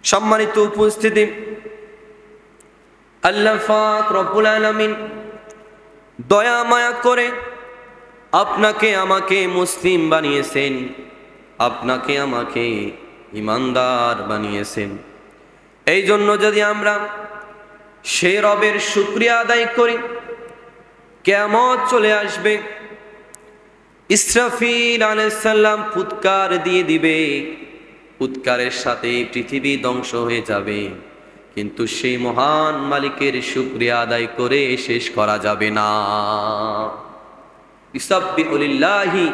সম্মানিত উপস্থিতি, আল্লাহ পাক রব্বুল আলামিন দয়া মায়া করে আপনাকে আমাকে মুসলিম বানিয়েছেন, আপনাকে আমাকে ঈমানদার বানিয়েছেন। এই জন্য যদি আমরা সে রবের শুকরিয়া আদায় করি, কিয়ামত চলে আসবে, ইসরাফিল আলাইহিস সালাম ফুৎকার দিয়ে দিবে, ফুৎকারের সাথে পৃথিবী ধ্বংস হয়ে যাবে, কিন্তু সেই মহান মালিকের শুকরিয়া আদায় করে শেষ করা যাবে না। ইউসাব্বিহু লিল্লাহি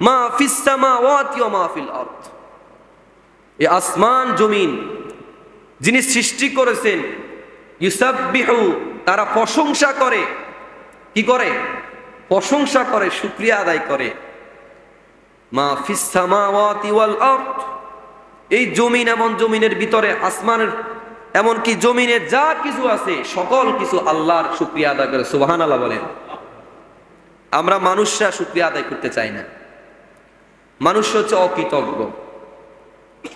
মা ফিস সামাওয়াতি ওয়া মা ফিল আরদ। এই আসমান জমিন যিনি সৃষ্টি করেছেন, ইউসাব্বিহু তারা প্রশংসা করে, কি করে? প্রশংসা করে, শুকরিয়া আদায় করে। মা ফিস সামাওয়াতি ওয়াল আরদ, এই জমিন এবং জমিনের ভিতরে আসমানের এমনকি জমিনে যা কিছু আছে সকল কিছু আল্লাহর শুকরিয়া আদায় করে। সুবহানাল্লাহ বলেন। আমরা মানুষরা শুকরিয়া আদায় করতে চাই না, মানুষ হচ্ছে অকৃতজ্ঞ।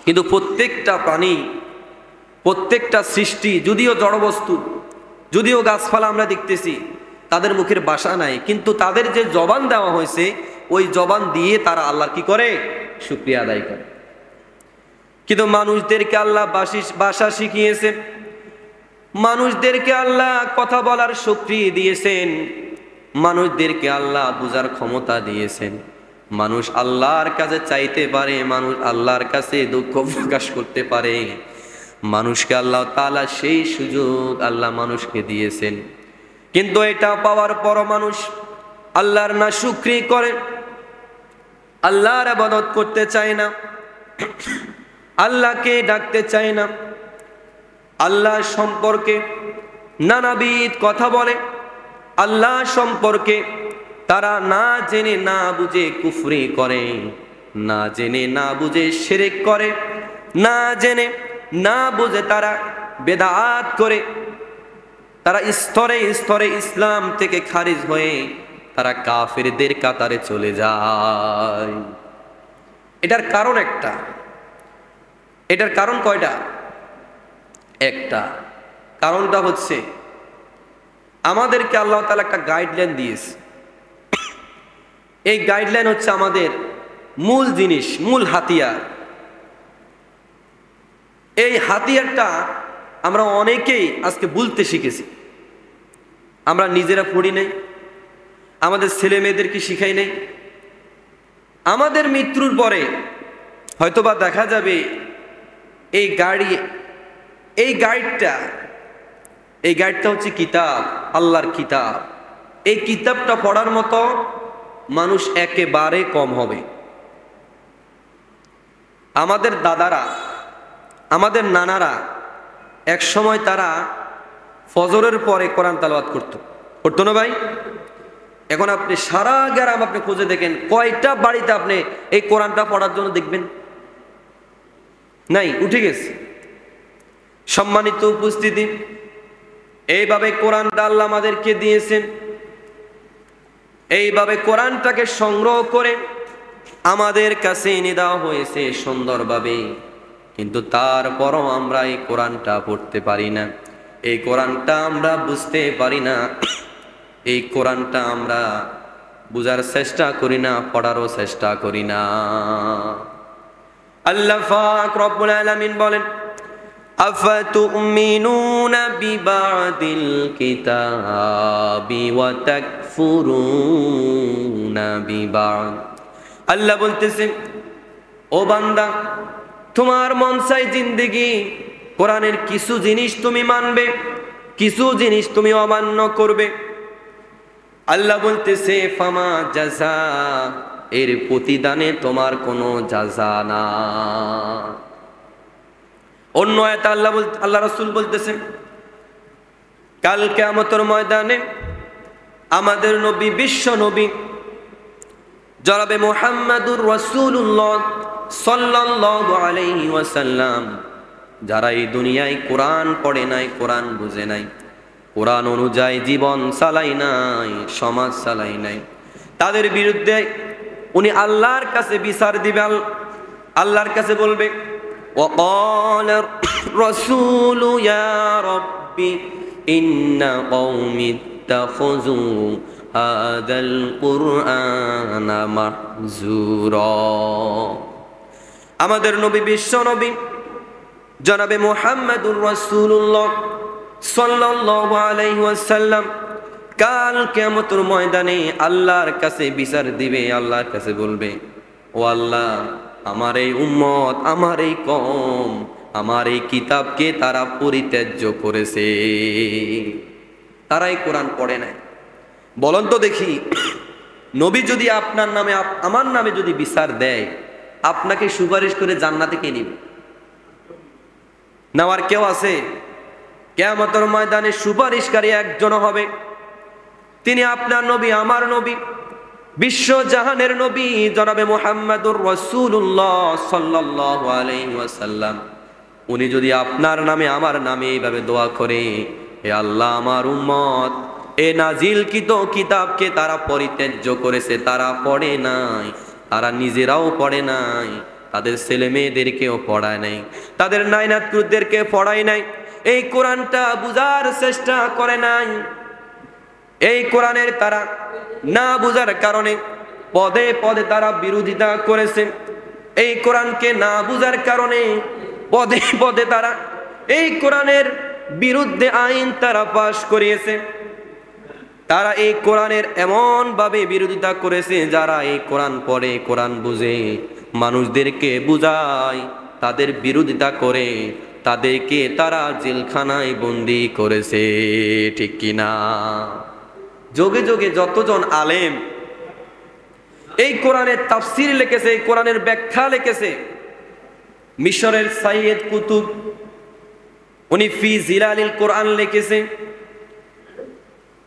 কিন্তু প্রত্যেকটা প্রাণী, প্রত্যেকটা সৃষ্টি, যদিও জড়বস্তু, যদিও গাছপালা আমরা দেখতেছি, তাদের মুখের ভাষা নাই, কিন্তু তাদের যে জবান দেওয়া হয়েছে ওই জবান দিয়ে তারা আল্লাহর কি করে? শুকরিয়া আদায় করে। কিন্তু মানুষদেরকে আল্লাহ ভাষা শিখিয়েছেন, মানুষদেরকে আল্লাহ কথা বলার শক্তি দিয়েছেন, মানুষদেরকে আল্লাহ বুঝার ক্ষমতা দিয়েছেন। মানুষ আল্লাহর কাছে চাইতে পারে, মানুষ আল্লাহর কাছে দুঃখ প্রকাশ করতে পারে। মানুষকে আল্লাহ তাআলা সেই সুযোগ আল্লাহ মানুষকে দিয়েছেন, কিন্তু এটা পাওয়ার পর মানুষ আল্লাহর নাশুকরি করে, আল্লাহর ইবাদত করতে চায় না, আল্লাহকে ডাকতে চায় না, আল্লাহ সম্পর্কে নানাবিধ কথা বলে, আল্লাহ সম্পর্কে তারা না জেনে না বুঝে কুফরি করে, না জেনে না বুঝে শিরক করে, না জেনে না বুঝে তারা বেদাত করে, তারা স্তরে স্তরে ইসলাম থেকে খারিজ হয়ে তারা কাফেরদের কাতারে চলে যায়। এটার কারণ একটা, এটার কারণ কয়টা? একটা। কারণটা হচ্ছে আমাদেরকে আল্লাহ তাআলা একটা গাইডলাইন দিয়েছে। এই গাইডলাইন হচ্ছে আমাদের মূল জিনিস, মূল হাতিয়ার। এই হাতিয়ারটা আমরা অনেকেই আজকে বলতে শিখেছি। আমরা নিজেরা পড়ি নাই, আমাদের ছেলে মেয়েদেরকে শিখাই নাই। আমাদের মৃত্যুর পরে হয়তোবা দেখা যাবে এই গাইডটা হচ্ছে কিতাব, আল্লাহর কিতাব। এই কিতাবটা পড়ার মতো মানুষ একেবারে কম হবে। আমাদের দাদারা, আমাদের নানারা এক সময় তারা ফজরের পরে কোরআন তেলাওয়াত করতো না ভাই? এখন আপনি সারা গ্রাম আপনি খুঁজে দেখেন, কয়টা বাড়িতে আপনি এই কোরআনটা পড়ার জন্য দেখবেন? নাই, উঠে গেছে। সম্মানিত উপস্থিতি, এইভাবে কোরআনটা আল্লাহ আমাদেরকে দিয়েছেন, এইভাবে কোরআনটাকে সংগ্রহ করে আমাদের কাছে এনে দেওয়া হয়েছে সুন্দরভাবে। কিন্তু তারপরও আমরা এই কোরআনটা পড়তে পারি না, এই কোরআনটা আমরা বুঝতে পারি না, এই কোরআনটা আমরা বুঝার চেষ্টা করি না, পড়ারও চেষ্টা করি না। আল্লাহ পাক রব্বুল আলামিন বলেন, আফাতুমিনুনা বিবাদিল কিতাবি ওয়া তাকফুরুনা বিবাদ। আল্লাহ বলতেছেন, ও বান্দা, তোমার মন চাই জিন্দেগি কোরআনের কিছু জিনিস তুমি মানবে, কিছু জিনিস তুমি অমান্য করবে। আল্লাহ বলতেছে, ফামা জাযা, এর প্রতিদানে তোমার কোনো জাযা না। অন্য আয়াতে আল্লাহ রাসূল বলতেছেন, কাল কিয়ামতের ময়দানে আমাদের নবী, বিশ্ব নবী জনাবে মুহাম্মাদুর রাসূলুল্লাহ সাল্লাল্লাহু আলাইহি ওয়াসাল্লাম, যারা এই দুনিয়ায় কোরআন পড়ে নাই, কোরআন বুঝে নাই, কোরআন অনুযায়ী জীবন চালাই নাই, সমাজ চালাই নাই, তাদের বিরুদ্ধে উনি আল্লাহর কাছে বিচার দিবে। আল্লাহর কাছে বলবে, وقال الرسول يا رب إن قومي اتخذوا هذا القرآن محزورا আমাদের নবী বিশ্ব নবী জনাবে মুহাম্মদুর রাসূলুল্লাহ সাল্লাল্লাহু আলাইহি ওয়াসাল্লাম কাল কিয়ামতের ময়দানে আল্লাহর কাছে বিচার দিবে। আল্লাহর কাছে বলবে, ও আল্লাহ, আমার এই উম্মত, আমার এই কওম, আমার এই কিতাবকে তারা পরিত্যাজ্য করেছে, তারা এই কোরআন পড়ে নাই। বলুন তো দেখি, নবী যদি আপনার নামে আমার নামে যদি বিচার দেয়, আপনাকে সুপারিশ করে জান্নাতে কে নিবে? নেওয়ার কেউ আছে? কিয়ামতের ময়দানে সুপারিশকারী একজন হবে, তিনি আপনার নবী, আমার নবী, বিশ্ব জাহানের নবী জনাবে মুহাম্মদুর রাসূলুল্লাহ সাল্লাল্লাহু আলাইহি ওয়াসাল্লাম। উনি যদি আপনার নামে আমার নামে এইভাবে দোয়া করে, হে আল্লাহ, আমার উম্মত এ নাজিলকৃত কিতাবকে তারা পরিত্যাজ্য করেছে, তারা পড়ে নাই, তারা নিজেরাও পড়ে নাই, তাদের ছেলে মেয়েদেরকেও পড়ায় নাই, তাদের নাইনাতকুরদেরকে পড়ায় নাই, এই কোরআনটা বুঝার চেষ্টা করে নাই, এই কোরআনের তারা না বুঝার কারণে পদে পদে তারা বিরোধিতা করেছে, এই কোরআনকে না বুঝার কারণে পদে পদে তারা এই কোরআনের বিরুদ্ধে আইন তারা পাশ করিয়েছে। তারা এই কোরআনের এমন ভাবে বিরোধিতা করেছে, যারা এই কোরআন পড়ে, কোরআন বুঝে, মানুষদেরকে বুঝায়, তাদের বিরোধিতা করে, তাদেরকে তারা জেলখানায় বন্দী করেছে। ঠিক কিনা? যোগে যোগে যতজন আলেম এই কোরআনের তাফসীর লিখেছে, এই কোরআনের ব্যাখ্যা লিখেছে, মিশরের সাইয়েদ কুতুব উনি ফি জিলালিল কোরআন লিখেছে।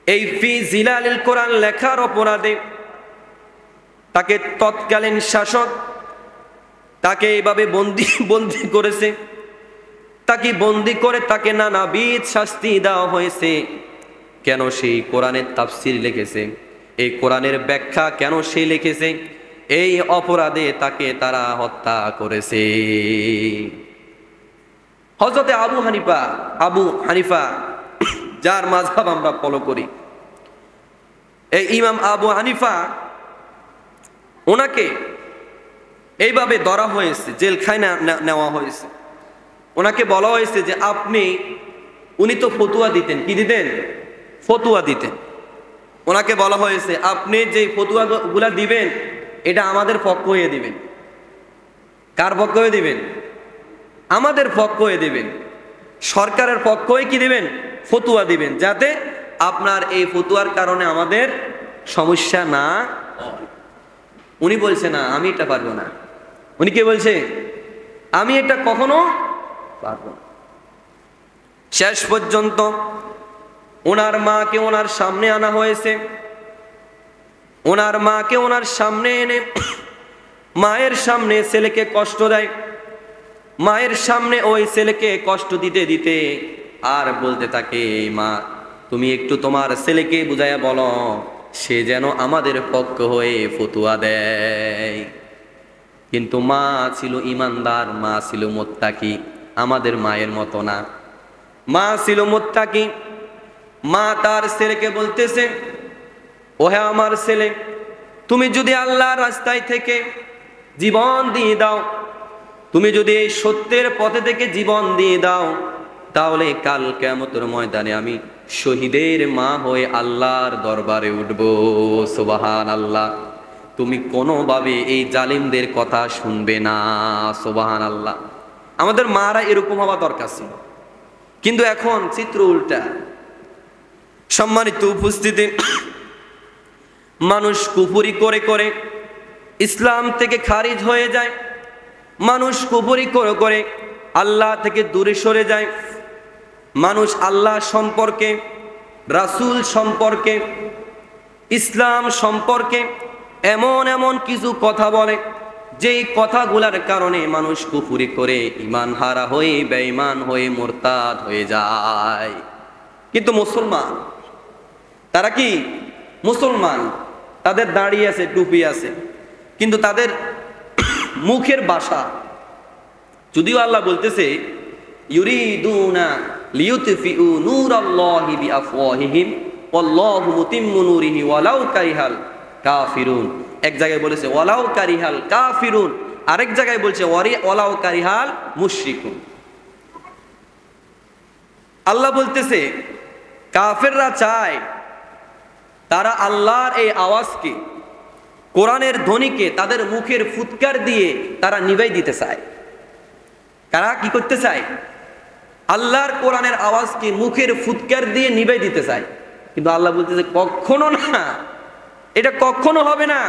এই ফি জিলালিল কোরআন লেখার অপরাধে তাকে তৎকালীন শাসক তাকে এইভাবে বন্দি করেছে, তাকে বন্দি করে তাকে নানাবিধ শাস্তি দেওয়া হয়েছে। কেন? সেই কোরআনের তাফসীর লিখেছে, এই কোরআনের ব্যাখ্যা কেন সে লিখেছে, এই অপরাধে তাকে তারা হত্যা করেছে। হযরতে আবু হানিফা যার মাযহাব আমরা ফলো করি, এই ইমাম আবু হানিফা, ওনাকে এইভাবে ধরা হয়েছে, জেলখানায় নেওয়া হয়েছে। ওনাকে বলা হয়েছে যে উনি তো ফতুয়া দিতেন। কি দিতেন? ফতুয়া দিতেন। ওনাকে বলা হয়েছে, আপনি যে ফতুয়াগুলা দিবেন এটা আমাদের পক্ষ হয়ে দিবেন। কার পক্ষ হয়ে দিবেন? আমাদের পক্ষ হয়ে দিবেন, সরকারের পক্ষ হয়ে কি দিবেন? ফতুয়া দিবেন, যাতে আপনার এই ফতুয়ার কারণে আমাদের সমস্যা না হয়। উনি বলছে, না, আমি এটা পারবো না। উনি কে বলছে? আমি এটা কখনো পারবো না। শেষ পর্যন্ত ওনার মাকে ওনার সামনে আনা হয়েছে। ওনার মাকে ওনার সামনে এনে মায়ের সামনে ছেলেকে কষ্ট দেয়, মায়ের সামনে ওই ছেলেকে কষ্ট দিতে দিতে আর বলতে থাকে, মা, তুমি একটু তোমার ছেলেকে বুঝাইয়া বলো, সে যেন আমাদের পক্ষ হয়ে ফতুয়া দেয়। কিন্তু মা ছিল ইমানদার, মা ছিল মুত্তাকি, আমাদের মায়ের মতো না। মা ছিল মুত্তাকি। মা তার ছেলেকে বলতেছে, ওহে আমার ছেলে, তুমি যদি আল্লাহর রাস্তায় থেকে জীবন দিয়ে দাও, তুমি যদি এই সত্যের পথে থেকে জীবন দিয়ে দাও, তাহলে কাল কিয়ামতের ময়দানে আমি শহীদের মা হয়ে আল্লাহর দরবারে উঠব। সুবহানাল্লাহ। তুমি কোনোভাবে এই জালিমদের কথা শুনবে না। সুবহানাল্লাহ। আমাদের মারা এরকম হওয়া দরকার ছিল, কিন্তু এখন চিত্র উল্টা। সম্মানিত উপস্থিতি, মানুষ কুফরি করে করে ইসলাম থেকে খারিজ হয়ে যায়, মানুষ কুফরি করে করে আল্লাহ থেকে দূরে সরে যায়, মানুষ আল্লাহ সম্পর্কে, রাসূল সম্পর্কে, ইসলাম সম্পর্কে এমন এমন কিছু কথা বলে, যেই কথাগুলোর কারণে মানুষ কুফরি করে ঈমান হারা হয়ে, বেঈমান হয়ে, মুরতাদ হয়ে যায়। কিন্তু মুসলমান, তারা কি মুসলমান? তাদের দাড়ি আছে, টুপি আছে, কিন্তু তাদের মুখের ভাষা, যদিও আল্লাহ বলতেছে ইউরিদুনা লিইউতফিউ নূরাল্লাহি বিআফওয়াহিহিম ওয়াল্লাহু মুতিম্মু নূরিহি ওয়ালাউ কারিহাল কাফিরুন। এক জায়গায় বলেছে ওয়ালাউ কারিহাল কাফিরুন, আরেক জায়গায় বলছে ওয়ালাউ কারিহাল মুশরিকুন। আল্লাহ বলতেছে কাফেররা চায় তারা আল্লাহর এই আওয়াজকে, কোরআনের ধ্বনিকে তাদের মুখের ফুৎকার দিয়ে তারা নিভাই দিতে চায়। কারা কি করতে চায়? আল্লাহর কোরআনের আওয়াজকে মুখের ফুৎকার দিয়ে নিভাই দিতে চায়। কিন্তু আল্লাহ বলতেছে কখনো না, এটা কখনো হবে না।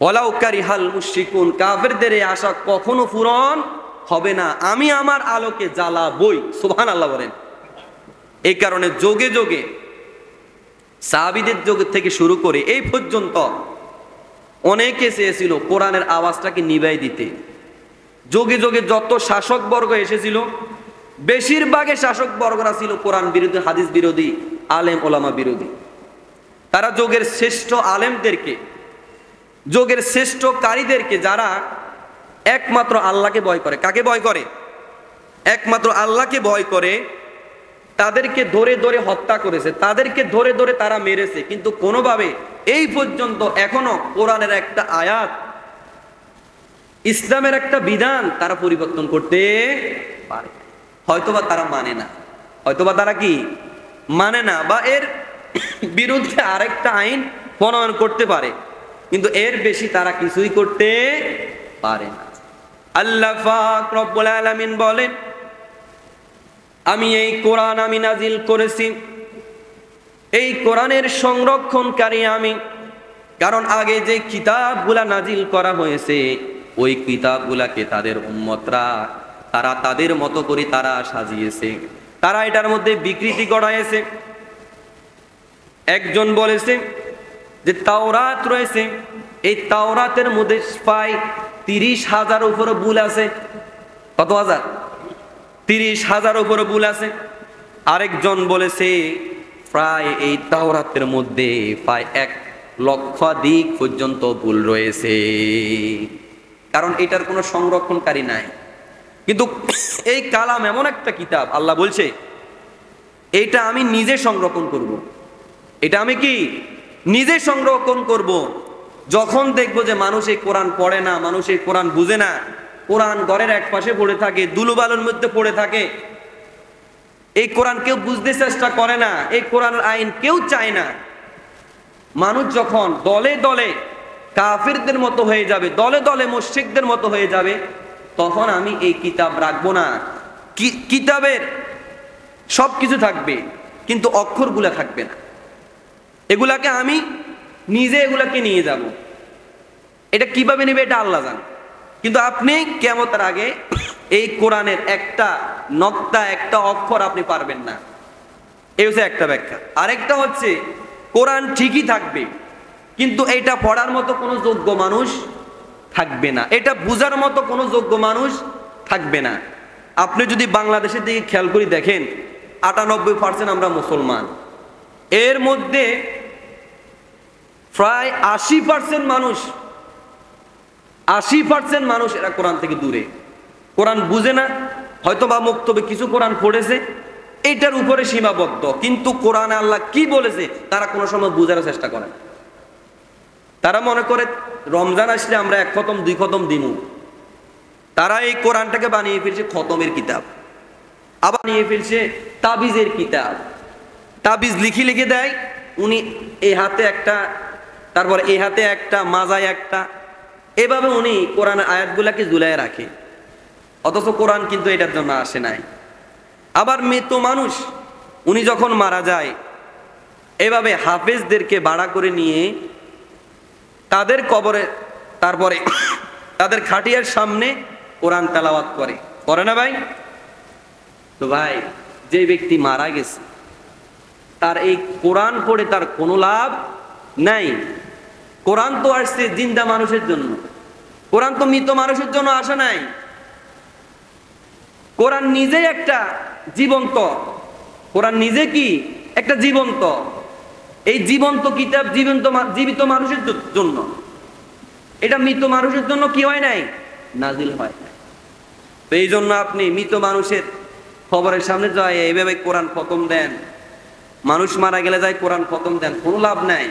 ওয়ালাউ কারিহাল মুশরিকুন, কাফেরদের এই আশা কখনো পূরণ হবে না। আমি আমার আলোকে জ্বালাবই। সুবহানাল্লাহ বলেন। এই কারণে যোগে যোগে সাহাবীদের যুগ থেকে শুরু করে এই পর্যন্ত অনেকে চেয়েছিল কোরআনের আওয়াজটাকে নিভাই দিতে। যোগে যোগে যত শাসক বর্গ এসেছিল, বেশিরভাগে শাসক বর্গরা ছিল কোরআন বিরোধী, হাদিস বিরোধী, আলেম ওলামা বিরোধী। তারা যোগের শ্রেষ্ঠ আলেমদেরকে, যোগের শ্রেষ্ঠ কারীদেরকে, যারা একমাত্র আল্লাহকে ভয় করে, কাকে ভয় করে? একমাত্র আল্লাহকে ভয় করে, তাদেরকে ধরে ধরে হত্যা করেছে, তাদেরকে ধরে ধরে তারা মেরেছে। কিন্তু কোনোভাবে এই পর্যন্ত এখনো কোরআনের একটা আয়াত, ইসলামের একটা বিধান তারা পরিবর্তন করতে পারে। হয়তোবা তারা মানে না, হয়তোবা তারা কি মানে না, বা এর বিরুদ্ধে আরেকটা আইন প্রণয়ন করতে পারে, কিন্তু এর বেশি তারা কিছুই করতে পারে না। আল্লাহ পাক রব্বুল আলামিন বলেন, আমি এই কোরআন আমি নাজিল করেছি, এই কোরআনের সংরক্ষণকারী আমি। কারণ আগে যে কিতাবগুলা নাজিল করা হয়েছে, ওই কিতাবগুলাকে তাদের উম্মতরা তারা তাদের মতো করে তারা সাজিয়েছে, তারা এটার মধ্যে বিকৃতি ঘটাইছে। একজন বলেছে যে তাওরাত রয়েছে, এই তাওরাতের মধ্যে প্রায় 30,000 উপরে ভুল আছে। কত হাজার? 30,000 উপরে ভুল আছে। আরেকজন বলেছে প্রায় এই তাওরাতের মধ্যে প্রায় 1,00,000 পর্যন্ত ভুল রয়েছে। কারণ এটার কোনো সংরক্ষণকারী নাই। কিন্তু এই কালাম এমন একটা কিতাব, আল্লাহ বলছে এটা আমি নিজে সংরক্ষণ করব। এটা আমি কি নিজে সংরক্ষণ করব। যখন দেখবো যে মানুষ এই কোরআন পড়ে না, মানুষ এই কোরআন বুঝে না, কোরআন ঘরের এক পাশে পড়ে থাকে, দুলুবালুর মধ্যে পড়ে থাকে, এই কোরআন কেউ বুঝতে চেষ্টা করে না, এই কোরআনের আইন কেউ চায় না, মানুষ যখন দলে দলে কাফিরদের মতো হয়ে যাবে, দলে দলে মুশরিকদের মতো হয়ে যাবে, তখন আমি এই কিতাব রাখবো না। কিতাবের সবকিছু থাকবে কিন্তু অক্ষরগুলা থাকবে না। এগুলাকে আমি নিজে এগুলাকে নিয়ে যাব। এটা কিভাবে নেবে এটা আল্লাহ জানে। কিন্তু আপনি কিয়ামতের আগে এই কোরআনের একটা নক্তা, একটা অক্ষর আপনি পারবেন না। এই হচ্ছে একটা ব্যাখ্যা। আরেকটা হচ্ছে কোরআন ঠিকই থাকবে, কিন্তু এটা পড়ার মতো কোনো যোগ্য মানুষ থাকবে না, এটা বুঝার মতো কোনো যোগ্য মানুষ থাকবে না। আপনি যদি বাংলাদেশের দিকে খেয়াল করে দেখেন, 98% আমরা মুসলমান, এর মধ্যে প্রায় 80% মানুষ, 80% মানুষ এরা কোরআন থেকে দূরে, কোরআন বুঝে না। হয়তো বা মুক্তবে কিছু কোরআন পড়েছে, এটার উপরে সীমাবদ্ধ, কিন্তু কোরআনে আল্লাহ কি বলেছে তারা কোনো সময় বুঝার চেষ্টা করে না। তারা মনে করে রমজান আসলে আমরা 1 খতম 2 খতম দিমু। তারা এই কোরআনটাকে বানিয়ে ফেলছে খতমের কিতাব, আবার নিয়ে ফেলছে তাবিজের কিতাব। তাবিজ লিখে লিখে দেয়, উনি এই হাতে একটা, তারপর এই হাতে একটা, মাজায় একটা, এভাবে উনি কোরআনের আয়াতগুলাকে ঝুলায় রাখে। অথচ কোরআন কিন্তু এটার জন্য আসে নাই। আবার মৃত মানুষ উনি যখন মারা যায়, এভাবে হাফেজদেরকে ভাড়া করে নিয়ে তাদের কবরে, তারপরে তাদের খাটিয়ার সামনে কোরআন তেলাওয়াত করে, করে না ভাই? তো ভাই, যে ব্যক্তি মারা গেছে তার এই কোরআন পড়ে তার কোনো লাভ নাই। কোরআন তো আসছে জিন্দা মানুষের জন্য, কোরআন তো মৃত মানুষের জন্য আসে নাই। কোরআন নিজে একটা জীবন্ত, কোরআন নিজে কি একটা জীবন্ত, এই জীবন্ত কিতাব জীবিত মানুষের জন্য। এটা মৃত মানুষের জন্য কি হয় নাই? নাজিল হয় নাই। তো এই জন্য আপনি মৃত মানুষের খবরের সামনে যায় এইভাবে কোরআন খতম দেন, মানুষ মারা গেলে যায় কোরআন খতম দেন, কোনো লাভ নাই।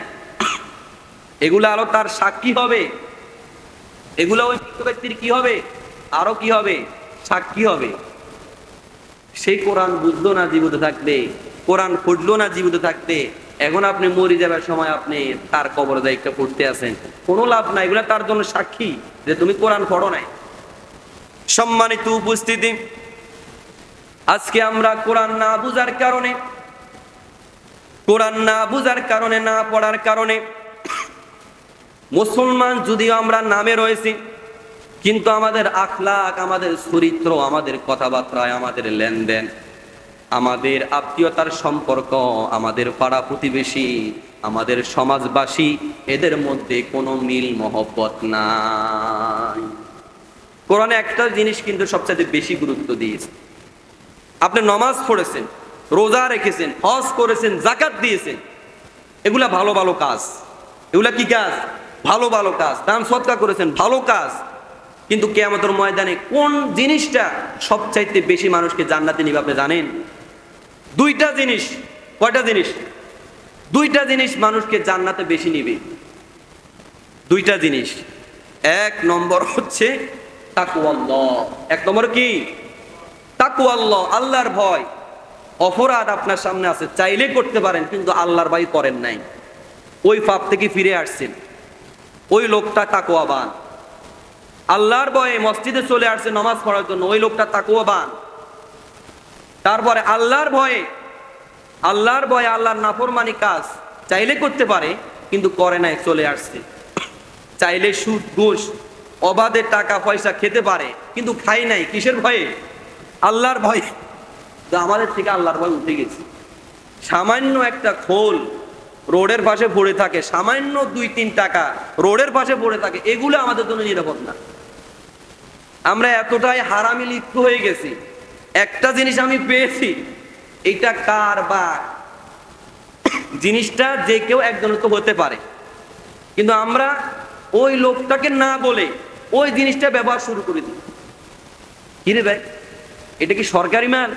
এগুলা আরো তার সাক্ষী হবে, এগুলা ওই মৃত ব্যক্তির কি হবে, আরো কি হবে, সাক্ষী হবে। সেই কোরআন বুঝলো না জীবিত থাকতে, কোরআন পড়লো না জীবিত থাকতে, এখন আপনি মরে যাবার সময় আপনি তার কবরে দায়িত্ব পড়তে আছেন, কোনো লাভ নাই। এগুলা তার জন্য সাক্ষী যে তুমি কোরআন পড়ো নাই। সম্মানিত উপস্থিতি, আজকে আমরা কোরআন না বুঝার কারণে, কোরআন না বুঝার কারণে, না পড়ার কারণে মুসলমান যদিও আমরা নামে রয়েছি, কিন্তু আমাদের আখলাক, আমাদের চরিত্র, আমাদের কথাবার্তায়, আমাদের লেনদেন, আমাদের আত্মীয়তার সম্পর্ক, আমাদের পাড়া প্রতিবেশী, আমাদের সমাজবাসী, এদের মধ্যে কোনো মিল মহব্বত নাই। কোরআনে একটা জিনিস কিন্তু সবচেয়ে বেশি গুরুত্ব দিয়েছে। আপনি নামাজ পড়েছেন, রোজা রেখেছেন, হজ করেছেন, যাকাত দিয়েছেন, এগুলা ভালো ভালো কাজ। এগুলা কি কাজ? ভালো ভালো কাজ। দান সদকা করেছেন, ভালো কাজ। কিন্তু কিয়ামতের ময়দানে কোন জিনিসটা সবচাইতে বেশি মানুষকে জান্নাতে নিবে আপনি জানেন? দুইটা জিনিস। কয়টা জিনিস? দুইটা জিনিস মানুষকে জান্নাতে বেশি নিবে। দুইটা জিনিস। এক নম্বর হচ্ছে তাকওয়াল্লাহ। এক নম্বর কি? তাকওয়াল্লাহ, আল্লাহর ভয়। অপরাধ আপনার সামনে আছে, চাইলে করতে পারেন, কিন্তু আল্লাহর ভয় করেন নাই, ওই পাপ থেকে ফিরে আসছেন, ওই লোকটা তাকওয়াবান। আল্লাহর ভয়ে মসজিদে চলে আসছে নামাজ পড়ার জন্য, ওই লোকটা তাকওয়াবান। তারপরে আল্লাহর ভয়ে, আল্লাহর ভয়ে আল্লাহর নাফরমানি কাজ চাইলে করতে পারে কিন্তু করে নাই, চলে আসছে। চাইলে সুদ ঘুষ অবাধে টাকা পয়সা খেতে পারে কিন্তু খাই নাই, কিসের ভয়ে? আল্লাহর ভয়ে। তো আমাদের থেকে আল্লাহর ভয় উঠে গেছে। সামান্য একটা খোল রোডের পাশে পড়ে থাকে, সামান্য 2-3 টাকা রোডের পাশে পড়ে থাকে, এগুলো আমাদের জন্য নিরাপদ না। আমরা এতটাই হারামি লিপ্ত হয়ে গেছি, একটা জিনিস আমি পেয়েছি, এটা কার বা জিনিসটা যে কেউ একজনের তো হতে পারে, কিন্তু আমরা ওই লোকটাকে না বলে ওই জিনিসটা ব্যবহার শুরু করে দিই। কি রে ভাই, এটা কি সরকারি মাল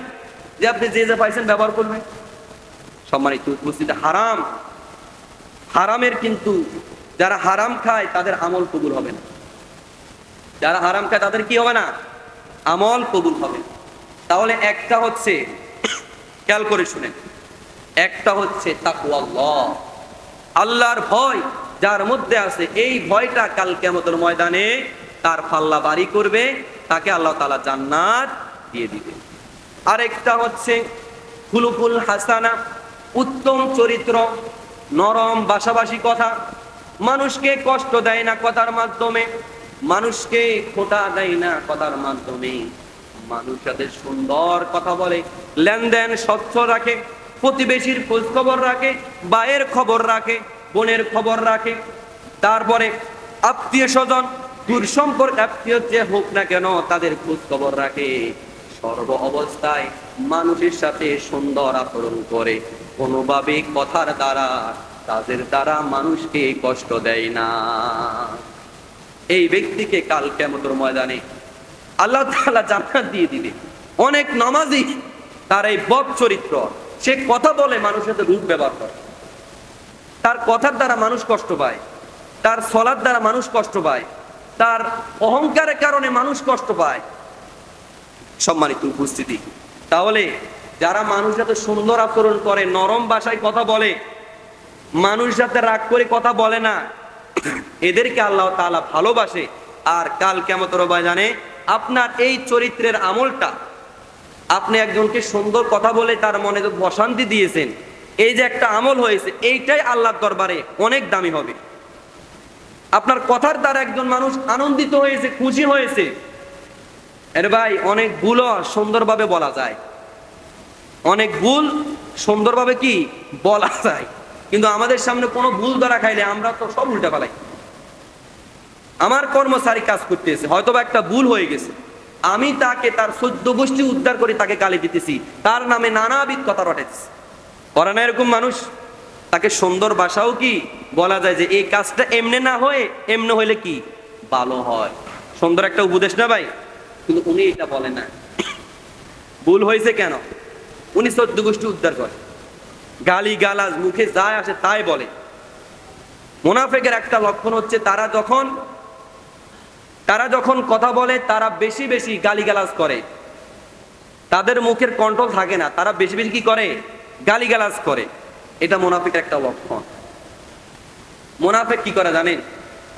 যে আপনি যে যা পাইছেন ব্যবহার করবেন? সম্মানিত উপস্থিতি, হারাম। হারামের কিন্তু যারা হারাম খায় তাদের আমল কবুল হবে না। যারা হারাম খায় তাদের কি হবে না? আমল কবুল হবে। তাহলে একটা হচ্ছে, খেয়াল করে শুনেন, একটা হচ্ছে তাকওয়াল্লাহ, আল্লাহর ভয় যার মধ্যে আছে, এই ভয়টা কাল কিয়ামতের ময়দানে তার পাল্লা ভারী করবে, তাকে আল্লাহ তাআলা জান্নাত দিয়ে দিবে। আরেকটা হচ্ছে খুলুকুল হাসানা, উত্তম চরিত্র, নরম ভাষাভাষী কথা, মানুষকে কষ্ট দেয় না কথার মাধ্যমে, মানুষকে খোঁটা দেয় না কথার মাধ্যমে, মানুষের সাথে সুন্দর কথা বলে, লেনদেন স্বচ্ছ রাখে, প্রতিবেশীর খোঁজ খবর রাখে, ভাইয়ের খবর রাখে, বোনের খবর রাখে, তারপরে আত্মীয় স্বজন, দূর সম্পর্ক আত্মীয় যে হোক না কেন তাদের খোঁজ খবর রাখে, সর্ব অবস্থায় মানুষের সাথে সুন্দর আচরণ করে, কোনোভাবে কথার দ্বারা তাদের দ্বারা মানুষকে কষ্ট দেয় না। এই ব্যক্তিকে কাল কিয়ামতের ময়দানে আল্লাহ তাআলা জান্নাত দিয়ে দিবে। অনেক নামাজি তার এই বদ চরিত্র, সে কথা বলে মানুষের সাথে রূঢ় ব্যবহার করে, তার কথার দ্বারা মানুষ কষ্ট পায়, তার সলার দ্বারা মানুষ কষ্ট পায়, তার অহংকারের কারণে মানুষ কষ্ট পায়। সম্মানিত উপস্থিতি, তাহলে যারা মানুষের সাথে সুন্দর আচরণ করে, নরম ভাষায় কথা বলে, মানুষের সাথে রাগ করে কথা বলে না, এদেরকে আল্লাহ তাআলা ভালোবাসে। আর কাল কিয়ামতের ময়দানে আপনার এই চরিত্রের আমলটা, আপনি একজনকে সুন্দর কথা বলে তার মনে তো প্রশান্তি দিয়েছেন, এই যে একটা আমল হয়েছে, এইটাই আল্লাহর দরবারে অনেক দামি হবে। আপনার কথার দ্বারা একজন মানুষ আনন্দিত হয়েছে, খুশি হয়েছে। এর ভাই, অনেক ভুলও সুন্দরভাবে বলা যায়, অনেক ভুল সুন্দরভাবে কি বলা যায়, কিন্তু আমাদের সামনে কোনো ভুল ধরা খাইলে আমরা তো সব উল্টা ফেলাই। আমার কর্মচারী কাজ করতেছে, হয়তো বা একটা ভুল হয়ে গেছে, আমি তাকে তার 14 গোষ্ঠী উদ্ধার করে তাকে গালি দিতেছি, তার নামে নানাবিধ কথা রটেছি। করে না এরকম মানুষ? তাকে সুন্দর ভাষাও কি বলা যায় যে এই কাজটা এমনি না হয়ে এমনি হইলে কি ভালো হয়, সুন্দর একটা উপদেশ না ভাই? কিন্তু উনি এটা বলে না। ভুল হয়েছে কেন? উনি 14 গোষ্ঠী উদ্ধার করে, গালি গালাজ মুখে যায় আসে তাই বলে। মুনাফিকের একটা লক্ষণ হচ্ছে তারা যখন কথা বলে তারা বেশি বেশি গালিগালাজ করে, তাদের মুখের কন্ট্রোল থাকে না, তারা বেশি বেশি কি করে? গালিগালাজ করে। এটা মুনাফিকের একটা লক্ষণ। মুনাফিক কি করে জানেন?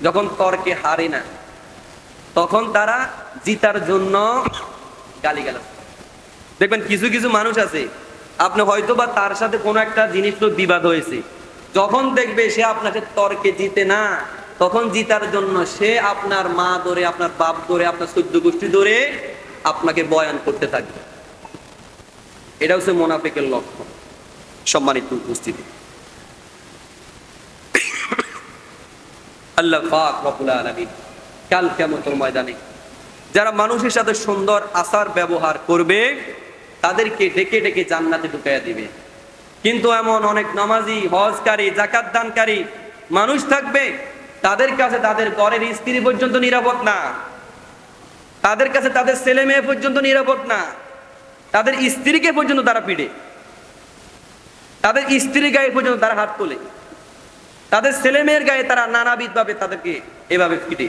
যখন তর্কে হারে না তখন তারা জিতার জন্য গালিগালাজ করে। দেখবেন কিছু কিছু মানুষ আছে, আপনি হয়তো বা তার সাথে কোনো একটা জিনিস তো বিবাদ হয়েছে, যখন দেখবে সে আপনাকে তর্কে জিতে না, তখন জিতার জন্য সে আপনার মা ধরে, আপনার বাপ ধরে, আপনার 14 গোষ্ঠী ধরে আপনাকে বয়ান করতে থাকবে। এটা হচ্ছে মুনাফিকের লক্ষণ। সম্মানিত উপস্থিতি, আল্লাহ পাক রব্বুল আলামিন কাল কিয়ামতের ময়দানে যারা মানুষের সাথে সুন্দর আচার ব্যবহার করবে তাদেরকে ডেকে ডেকে জান্নাতে ঢুকাইয়া দিবে। কিন্তু এমন অনেক নামাজি, হজকারী, যাকাত দানকারী মানুষ থাকবে, তাদের কাছে তাদের ঘরের স্ত্রী পর্যন্ত নিরাপদ না, তাদের কাছে তাদের ছেলে মেয়ে পর্যন্ত নিরাপদ না, তাদের স্ত্রীকে পর্যন্ত তারা পিটে, তাদের স্ত্রী গায়ে পর্যন্ত তারা হাত তোলে, তাদের ছেলে মেয়ের গায়ে তারা নানাবিধ ভাবে তাদেরকে এভাবে পিটে।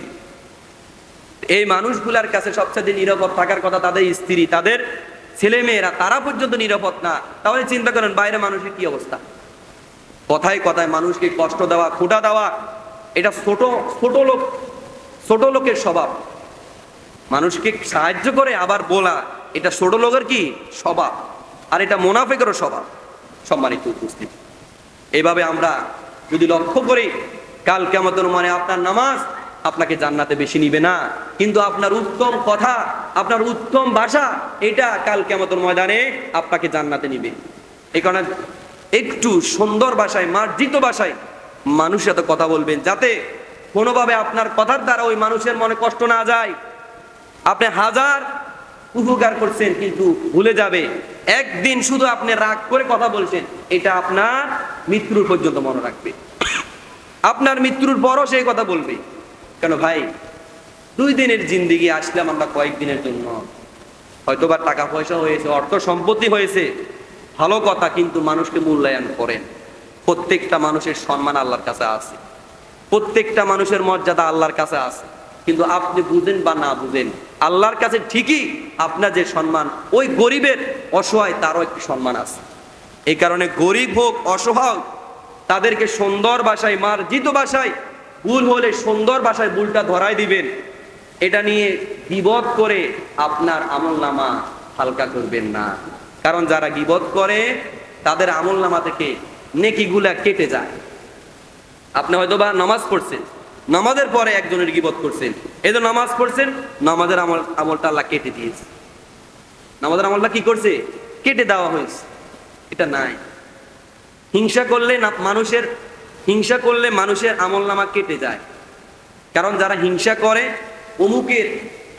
এই মানুষগুলার কাছে সবচেয়ে নিরাপদ থাকার কথা তাদের স্ত্রী, তাদের ছেলে মেয়েরা, তারা পর্যন্ত নিরাপদ না। তাহলে চিন্তা করেন বাইরে মানুষের কি অবস্থা। কথায় কথায় মানুষকে কষ্ট দেওয়া, খোঁটা দেওয়া, এটা ছোট লোকের স্বভাব। মানুষকে সাহায্য করে আবার বলা, এটা ছোট লোকের কি স্বভাব, আর এটা মুনাফিকেরও স্বভাব। সম্মানিত উপস্থিতি, এইভাবে আমরা যদি লক্ষ্য করি, কাল কিয়ামতের মানে আপনার নামাজ আপনাকে জান্নাতে বেশি নিবে না, কিন্তু আপনার উত্তম কথা, আপনার উত্তম ভাষা, এটা কাল কিয়ামতের ময়দানে আপনাকে জান্নাতে নিবে। এই কারণে একটু সুন্দর ভাষায়, মার্জিত ভাষায় মানুষের সাথে কথা বলবেন, যাতে কোনোভাবে আপনার কথার দ্বারা ওই মানুষের মনে কষ্ট না যায়। আপনি হাজার উপকার করছেন কিন্তু ভুলে যাবে, একদিন শুধু আপনি রাগ করে কথা বলছেন, এটা আপনার মৃত্যুর পর্যন্ত মনে রাখবে। আপনার মৃত্যুর পরও সেই কথা বলবে। কেন ভাই, 2 দিনের জিন্দেগি আসলাম আমরা কয়েকদিনের জন্য, হয়তোবা টাকা পয়সা হয়েছে, অর্থ সম্পত্তি হয়েছে, ভালো কথা, কিন্তু মানুষকে মূল্যায়ন করেন। প্রত্যেকটা মানুষের সম্মান আল্লাহর কাছে আছে, প্রত্যেকটা মানুষের মর্যাদা আল্লাহর কাছে আছে, কিন্তু আপনি বুঝেন বা না বুঝেন, আল্লাহর কাছে ঠিকই আপনার যে সম্মান, ওই গরিবের, অসহায়, তারও একটি সম্মান আছে। এই কারণে গরিব হোক, অসহায়, তাদেরকে সুন্দর ভাষায়, মার্জিত ভাষায়, ভুল হলে সুন্দর ভাষায় ভুলটা ধরাই দিবেন। এটা নিয়ে গীবত করে আপনার আমলনামা হালকা করবেন না, কারণ যারা গীবত করে তাদের আমলনামা থেকে নেকিগুলা কেটে যায়। আপনি হয়তো বা নামাজ পড়ছেন, নামাজের পরে একজনের গীবত করছেন, এই যে নামাজ পড়ছেন, নামাজের আমলটা আল্লাহ কেটে দিয়েছে। নামাজের আমলটা কি করছে? কেটে দেওয়া হয়েছে। এটা নাই। হিংসা করলে মানুষের আমলনামা কেটে যায়। কারণ যারা হিংসা করে, অমুকের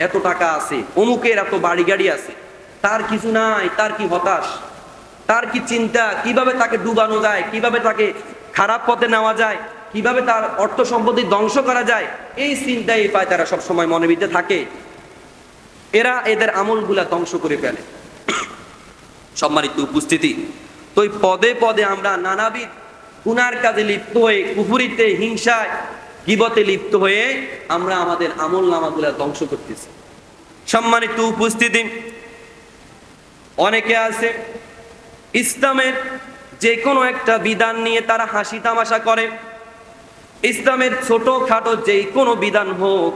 এত টাকা আছে, অমুকের এত বাড়ি গাড়ি আছে, তার কিছু নাই, তার কি হতাশ, তার কি চিন্তা, কিভাবে তাকে ডুবানো যায়, কিভাবে তাকে খারাপ পথে নেওয়া যায়, কিভাবে তার অর্থ সম্পত্তি ধ্বংস করা যায়, এই চিন্তাই পায় তারা সবসময় মনের ভিতরে থাকে। এরা এদের আমলগুলা ধ্বংস করে ফেলে। সম্মানিত উপস্থিতি, তো পদে পদে আমরা নানাবিধ গুনার কাজে লিপ্ত হয়ে, কুফরিতে, হিংসায়, গীবতে লিপ্ত হয়ে আমরা আমাদের আমলনামাগুলা ধ্বংস করতেছি। সম্মানিত উপস্থিতি, অনেকে আছে ইসলামের যে কোনো একটা বিধান নিয়ে তারা হাসি তামাশা করে। ইসলামের ছোট খাটো যে কোনো বিধান হোক,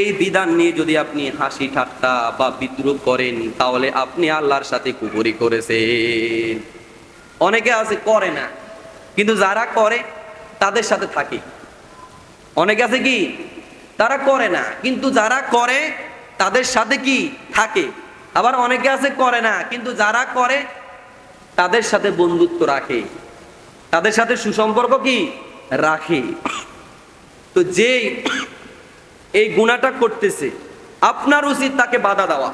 এই বিধান নিয়ে যদি আপনি হাসি ঠাট্টা বা বিদ্রুপ করেন, তাহলে আপনি আল্লাহর সাথে কুফরি করেছেন। অনেকে আছে করে না, কিন্তু যারা করে তাদের সাথে থাকে। অনেকে আছে কি তারা করে না, কিন্তু যারা করে তাদের সাথে কি থাকে। আবার অনেকে আছে করে না, কিন্তু যারা করে তাদের সাথে বন্ধুত্ব রাখে, তাদের সাথে সুসম্পর্ক কি রাখে। তো যে এই গুনাহটা করতেছে, আপনার উচিত তাকে বাধা দেওয়া,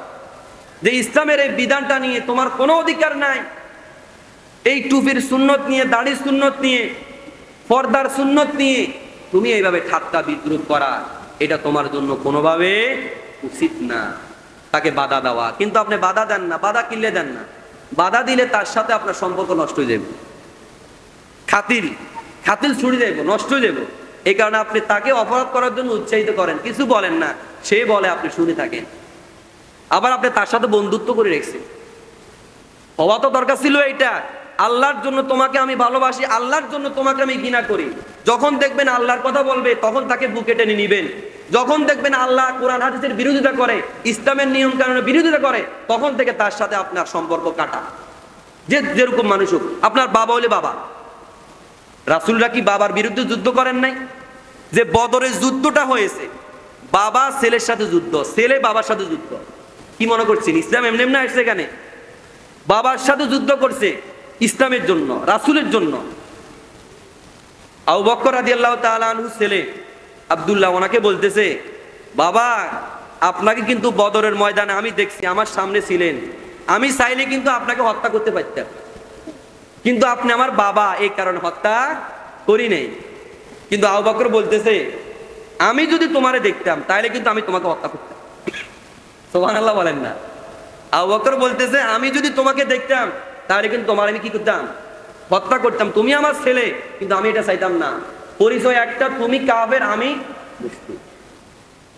যে ইসলামের এই বিধানটা নিয়ে তোমার কোনো অধিকার নাই। এই টুপির সুন্নত নিয়ে, দাড়ির সুন্নত নিয়ে, পর্দার সুন্নত নিয়ে তুমি এইভাবে ঠাট্টা বিদ্রুপ করা, এটা তোমার জন্য কোনোভাবে উচিত না তাকে বাধা দেওয়া, কিন্তু আপনি বাধা দেন না, বাধা কিনলে দেন না, বাধা দিলে তার সাথে আপনার সম্পর্ক নষ্ট হয়ে যাবে, খাতিল খাতিল ছুড়ে যাইব, নষ্ট হয়ে যাবে। এই কারণে আপনি তাকে অপরাধ করার জন্য উৎসাহিত করেন, কিছু বলেন না, সে বলে আপনি শুনে থাকেন, আবার আপনি তার সাথে বন্ধুত্ব করে রেখেছেন। হওয়া তো দরকার ছিল এইটা, আল্লাহর জন্য তোমাকে আমি ভালোবাসি, আল্লাহর জন্য তোমাকে আমি ঘৃণা করি। যখন দেখবেন আল্লাহর কথা বলবে তখন তাকে বুকে টেনে নিবেন, যখন দেখবেন আল্লাহ কোরআন হাদিসের বিরোধিতা করে, ইসলামের নিয়ম কানুনের বিরোধিতা করে, তখন থেকে তার সাথে আপনার সম্পর্ক কাটা। যে যেরকম মানুষ হোক, আপনার বাবা হলে বাবা, রাসূলরা কি বাবার বিরুদ্ধে যুদ্ধ করেন নাই? যে বদরের যুদ্ধটা হয়েছে, বাবা ছেলের সাথে যুদ্ধ, ছেলে বাবার সাথে যুদ্ধ। কি মনে করছেন ইসলাম এমনি এমনি আসছে? এখানে বাবার সাথে যুদ্ধ করছে ইসলামের জন্য, রাসূলের জন্য। আবু বকর রাদিয়াল্লাহু তাআলা আনহু ছেলে আব্দুল্লাহ ওনাকে বলতেছে, বাবা আপনাকে কিন্তু বদরের ময়দানে আমি দেখছি, আমার সামনে ছিলেন, আমি চাইলে কিন্তু আপনাকে হত্যা করতে পারতাম, কিন্তু আপনি আমার বাবা, এই কারণে হত্যা করি নাই। কিন্তু আবু বকর বলতেছে, আমি যদি তোমারে দেখতাম তাহলে কিন্তু আমি তোমাকে হত্যা করতাম। সুবহানাল্লাহ বলেন না? আবু বকর বলতেছে, আমি যদি তোমাকে দেখতাম তাহলে কিন্তু তোমার আমি কি করতাম? হত্যা করতাম। তুমি আমার ছেলে, কিন্তু আমি এটা চাইতাম না। পরিচয় একটা, তুমি কাফের, আমি মুসলিম।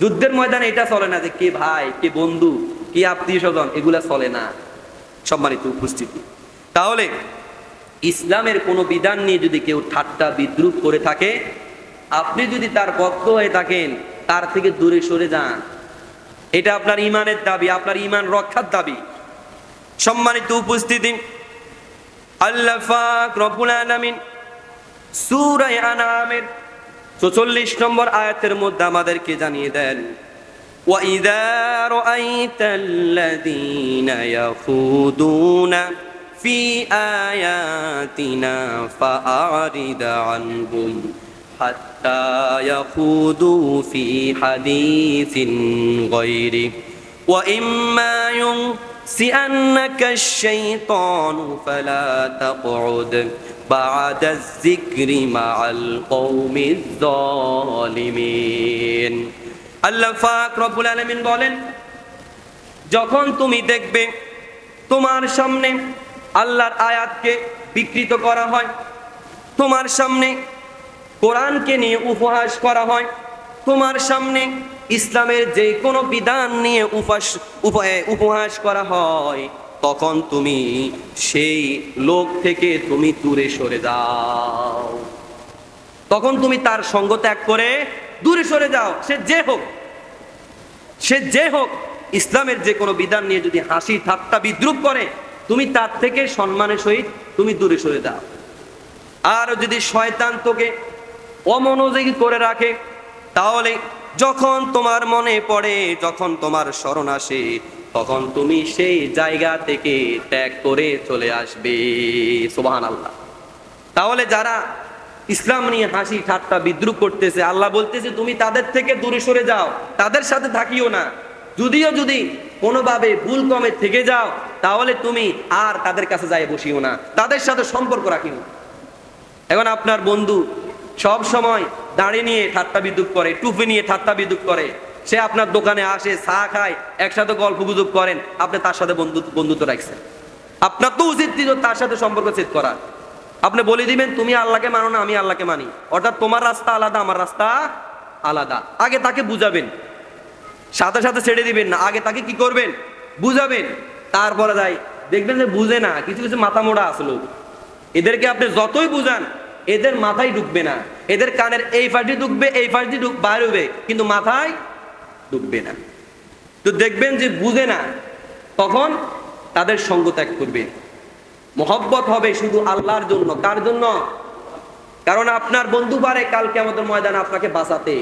যুদ্ধের ময়দানে এটা চলে না যে কে ভাই, কে বন্ধু, কে আত্মীয় স্বজন, এগুলা চলে না। সম্মানিত উপস্থিতি, তাহলে ইসলামের কোনো বিধান নিয়ে যদি কেউ ঠাট্টা বিদ্রুপ করে থাকে, আপনি যদি তার ভক্ত হয়ে থাকেন, তার থেকে দূরে সরে যান। এটা আপনার ইমানের দাবি, আপনার ইমান রক্ষার দাবি। সম্মানিত উপস্থিতি, আল্লাহ পাক রব্বুল আলামিন সূরা আনআমের ৪৪ নম্বর আয়াতের মধ্যে আমাদেরকে জানিয়ে দেন, ওয়া ইযা রাআইতাল্লাযীনা ইয়াখুদুনা ফি আয়াতিনা ফাআরিদ আনহুম হাত্তা ইয়াখুদু ফি হাদীসিন গায়রি ওয়া ইম্মা সিআন্নাকা আশ-শাইতানু ফালা তাকউদ বা'দা যিকরি মা'আল কওমিজ যালিমিন। আল্লাহ পাক রব্বুল আলামিন বলেন, যখন তুমি দেখবে তোমার সামনে আল্লাহর আয়াতকে বিকৃত করা হয়, তোমার সামনে কোরআনকে নিয়ে উপহাস করা হয়, তোমার সামনে ইসলামের যে কোনো বিধান নিয়ে উপহাস করা হয়, তখন তুমি সেই লোক থেকে তুমি দূরে সরে যাও। তখন তুমি তার সঙ্গ ত্যাগ করে দূরে সরে যাও। সে যে হোক, ইসলামের যে কোনো বিধান নিয়ে যদি হাসি ঠাট্টা বিদ্রুপ করে, তুমি তার থেকে সম্মানের সহিত তুমি দূরে সরে যাও। আর যদি শয়তান তোকে অমনোযোগী করে রাখে, তাহলে যখন তোমার মনে পড়ে, যখন তোমার স্মরণ আসে, তখন তুমি সেই জায়গা থেকে ত্যাগ করে চলে আসবে। সুবহানাল্লাহ। তাহলে যারা ইসলাম নিয়ে হাসি ঠাট্টা বিদ্রুপ করতেছে, আল্লাহ বলতেছে তুমি তাদের থেকে দূরে সরে যাও, তাদের সাথে থাকিও না। যদিও যদি কোনোভাবে ভুল কমে থেকে যাও, তাহলে তুমি আর তাদের কাছে যাই বসিও না, তাদের সাথে সম্পর্ক রাখিও। এখন আপনার বন্ধু সব সময় দাড়ি নিয়ে ঠাট্টা বিদ্রুপ করে, টুপি নিয়ে ঠাট্টা বিদ্রুপ করে, সে আপনার দোকানে আসে, চা খায়, একসাথে গল্প গুজব করেন, আপনি তার সাথে বন্ধুত্ব রাখছেন। আপনার তো উচিত ছিল তার সাথে সম্পর্ক ছেদ করা। আপনি বলে দিবেন তুমি আল্লাহকে মানো না, আমি আল্লাহকে মানি, অর্থাৎ তোমার রাস্তা আলাদা, আমার রাস্তা আলাদা। আগে তাকে বুঝাবেন, সাথে সাথে ছেড়ে দিবেন না, আগে তাকে কি করবেন? বুঝাবেন। তারপরে যাই দেখবেন যে বুঝে না, কিছু কিছু মাথা মোড়া আসলো, এদেরকে আপনি যতই বুঝান এদের মাথায় ঢুকবে না। এদের কানের এই ফাঁসি ঢুকবে, এই ফাঁসি বাইরে হবে, কিন্তু মাথায় ঢুকবে না। তো দেখবেন যে বুঝে না, তখন তাদের সঙ্গ ত্যাগ করবে। মহব্বত হবে শুধু আল্লাহর জন্য। কার জন্য? কারণ আপনার বন্ধু পারে কাল কিয়ামতের ময়দানে আপনাকে বাঁচাতে,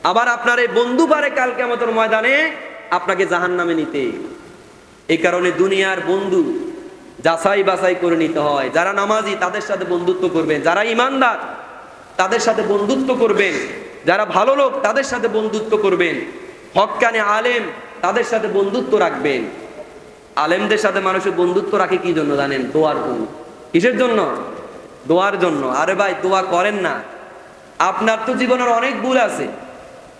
আবার আপনার এই বন্ধু পারে কাল কিয়ামতের ময়দানে আপনাকে জাহান্নামে নিতে। এই কারণে দুনিয়ার বন্ধু যাচাই বাছাই করে নিতে হয়। যারা নামাজি তাদের সাথে বন্ধুত্ব করবেন, যারা ইমানদার তাদের সাথে বন্ধুত্ব করবেন, যারা ভালো লোক তাদের সাথে বন্ধুত্ব করবেন, হক্কানে আলেম তাদের সাথে বন্ধুত্ব রাখবেন। আলেমদের সাথে মানুষের বন্ধুত্ব রাখে কি জন্য জানেন? দোয়ার জন্য। কিসের জন্য? দোয়ার জন্য। আরে ভাই দোয়া করেন না, আপনার তো জীবনের অনেক ভুল আছে,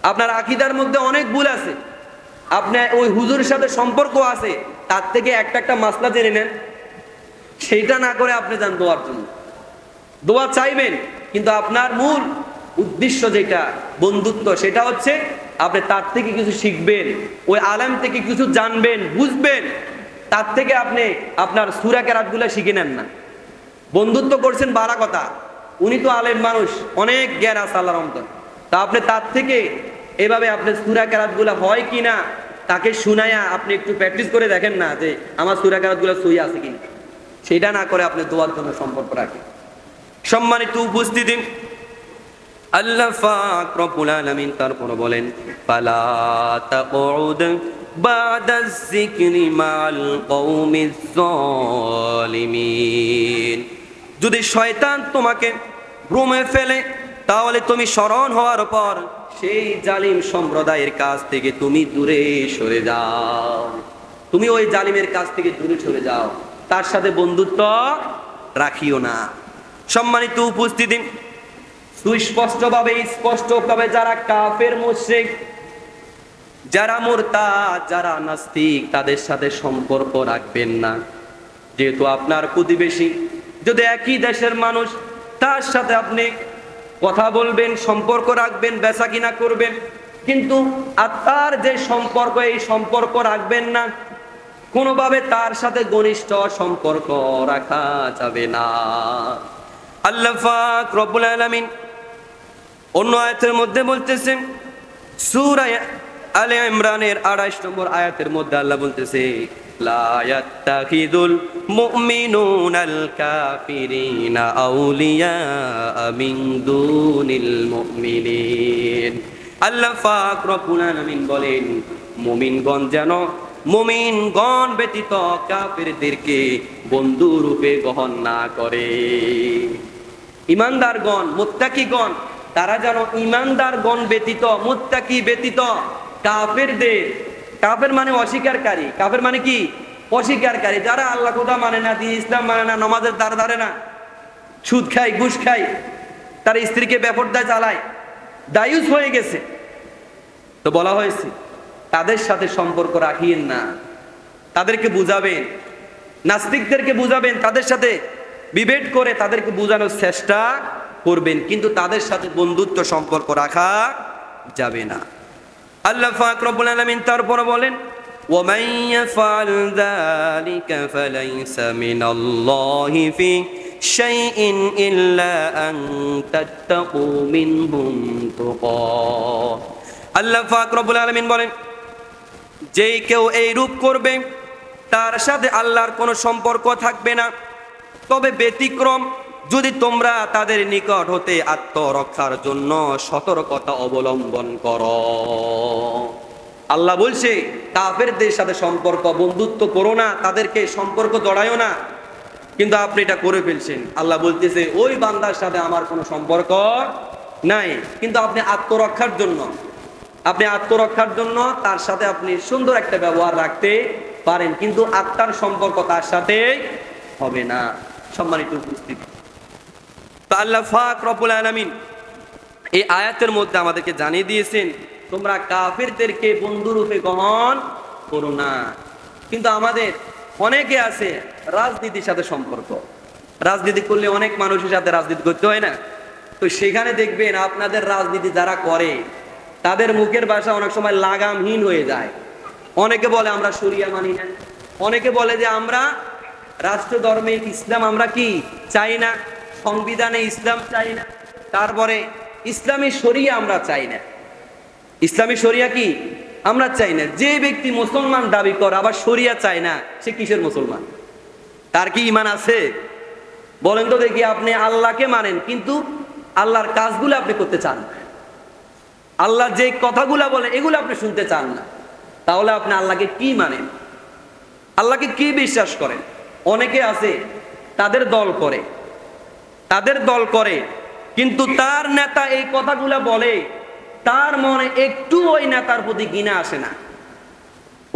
আপনার আকীদার মধ্যে অনেক ভুল আছে, আপনি ওই হুজুরের সাথে সম্পর্ক আছে, তার থেকে একটা মাসলা জেনে নেন, সেইটা না করে আপনি যান দোয়ার জন্য। দোয়া চাইবেন, কিন্তু আপনার মূল উদ্দেশ্য যেটা বন্ধুত্ব, সেটা হচ্ছে আপনি তার থেকে কিছু শিখবেন, ওই আলেম থেকে কিছু জানবেন, বুঝবেন, তার থেকে আপনি আপনার সূরা কেরাতগুলো শিখে নেন না। বন্ধুত্ব করছেন বাড়া কথা, উনি তো আলেম মানুষ, অনেক জ্ঞান আছে আল্লাহর রহমতে, তা আপনি তার থেকে এভাবে আপনি সূরা কেরাতগুলো হয় কিনা তাকে শুনায়া আপনি একটু প্র্যাকটিস করে দেখেন না, যে আমার সূরা কেরাতগুলো সই আছে কিনা। সেটা না করে আপনি দোয়ার জন্য সম্পর্ক রাখেন। সম্মানিত উপস্থিতি, আল্লাহ পাক রব্বুল আলামিন তারপর বলেন, ফালা তাকউদ বাদাজ যিকরি মাল কওমিজ যালিমিন। যদি শয়তান তোমাকে ভ্রমে ফেলে, তাহলে তুমি স্মরণ হওয়ার পর সেই জালিম সম্প্রদায়ের কাছ থেকে তুমি দূরে সরে যাও। তুমি ওই জালিমের কাছ থেকে দূরে সরে যাও, তার সাথে বন্ধুত্ব রাখিও না। সম্মানিত উপস্থিতি, সুস্পষ্টভাবে স্পষ্টভাবে যারা কাফের মুশরিক, যারা মুরতাদ, যারা নাস্তিক, তাদের সাথে সম্পর্ক রাখবেন না। যেহেতু আপনার প্রতিবেশী, যদি একই দেশের মানুষ, তার সাথে আপনি কথা বলবেন, সম্পর্ক রাখবেন, বেচা কিনা করবেন, কিন্তু আত্মার যে সম্পর্ক, এই সম্পর্ক রাখবেন না। কোনোভাবে তার সাথে ঘনিষ্ঠ সম্পর্ক রাখা যাবে না। আল্লাহ পাক রব্বুল আলামিন অন্য আয়াতের মধ্যে বলতেছেন, সূরা আলে ইমরানের 28 নম্বর আয়াতের মধ্যে আল্লাহ বলতেছে, লা ইয়াত্তাখিযুল মুমিনুনাল কাফিরিনা আউলিয়া মিন দুনিল মুমিনিন। আল্লাহ পাক রব্বুল আলামিন বলেন, মুমিনগণ ব্যতীত কাফিরদেরকে বন্ধু রূপে গ্রহণ না করে। ইমানদারগণ, মুত্তাকিগণ, তারা যেন ইমানদারগণ ব্যতীত, মুত্তাকি ব্যতীত কাফেরদের, কাফের মানে অস্বীকারী, কাফের মানে কি? অস্বীকারী, যারা আল্লাহ খোদা মানে না, দ্বীন ইসলাম মানে না, নামাজের দ্বার ধারে না, সুদ খায়, ঘুষ খায়, তার স্ত্রীকে বেপরদায় চালায়, দায়ুস হয়ে গেছে, তো বলা হয়েছে তাদের সাথে সম্পর্ক রাখিয়েন না। তাদেরকে বুঝাবেন, নাস্তিকদেরকে বুঝাবেন, তাদের সাথে বিভেদ করে তাদেরকে বোঝানোর চেষ্টা করবেন, কিন্তু তাদের সাথে বন্ধুত্ব সম্পর্ক রাখা যাবে না। আল্লাহ পাক রব্বুল আলামিন তারপর বলেন, ওয়ামান ইয়াফআল যালিকা ফালাইসা মিনাল্লাহি ফি শাইইন ইল্লা আন তাত্তাকু মিনহুম তুকা। আল্লাহ পাক রব্বুল আলামিন বলেন, যেই কেউ এই রূপ করবে, তার সাথে আল্লাহর কোনো সম্পর্ক থাকবে না, তবে ব্যতিক্রম যদি তোমরা তাদের নিকট হতে আত্মরক্ষার জন্য সতর্কতা অবলম্বন করো। আল্লাহ বলছে কাফেরদের সাথে সম্পর্ক, বন্ধুত্ব করো না, তাদেরকে সম্পর্ক জড়ায়ও না, কিন্তু আপনি এটা করে ফেলছেন। আল্লাহ বলতেছে ওই বান্দার সাথে আমার কোনো সম্পর্ক নাই, কিন্তু আপনি আত্মরক্ষার জন্য তার সাথে আপনি সুন্দর একটা ব্যবহার রাখতে পারেন, কিন্তু আত্মার সম্পর্ক তার সাথে হবে না। সম্মানিত উপস্থিতি, তো আল্লাহ পাক রব্বুল আলামিন এই আয়াতের মধ্যে আমাদেরকে জানিয়ে দিয়েছেন, তোমরা কাফেরদেরকে বন্ধুরূপে গ্রহণ করো না। কিন্তু আমাদের অনেকে আছে রাজনীতির সাথে সম্পর্ক, রাজনীতি করলে অনেক মানুষের সাথে রাজনীতি করতে হয় না, তো সেখানে দেখবেন আপনাদের রাজনীতি যারা করে তাদের মুখের ভাষা অনেক সময় লাগামহীন হয়ে যায়। অনেকে বলে আমরা শরিয়া মানি না, অনেকে বলে যে আমরা রাষ্ট্র ধর্মে ইসলাম আমরা কি চাই না, সংবিধানে ইসলাম চাই না, তারপরে ইসলামী শরিয়া আমরা চাই না। ইসলামী শরিয়া কি আমরা চাই না। যে ব্যক্তি মুসলমান দাবি করে আবার শরিয়া চায় না, সে কিসের মুসলমান? তার কি ঈমান আছে? বলেন তো দেখি। আপনি আল্লাহকে মানেন, কিন্তু আল্লাহর কাজগুলো আপনি করতে চান না, আল্লাহ যে কথাগুলো বলে এগুলো আপনি শুনতে চান না, তাহলে আপনি আল্লাহকে কি মানেন? আল্লাহকে কি বিশ্বাস করেন? অনেকে আছে তাদের দল করে, কিন্তু তার নেতা এই কথাগুলো বলে, তার মনে একটু ওই নেতার প্রতি ঘৃণা আসে না,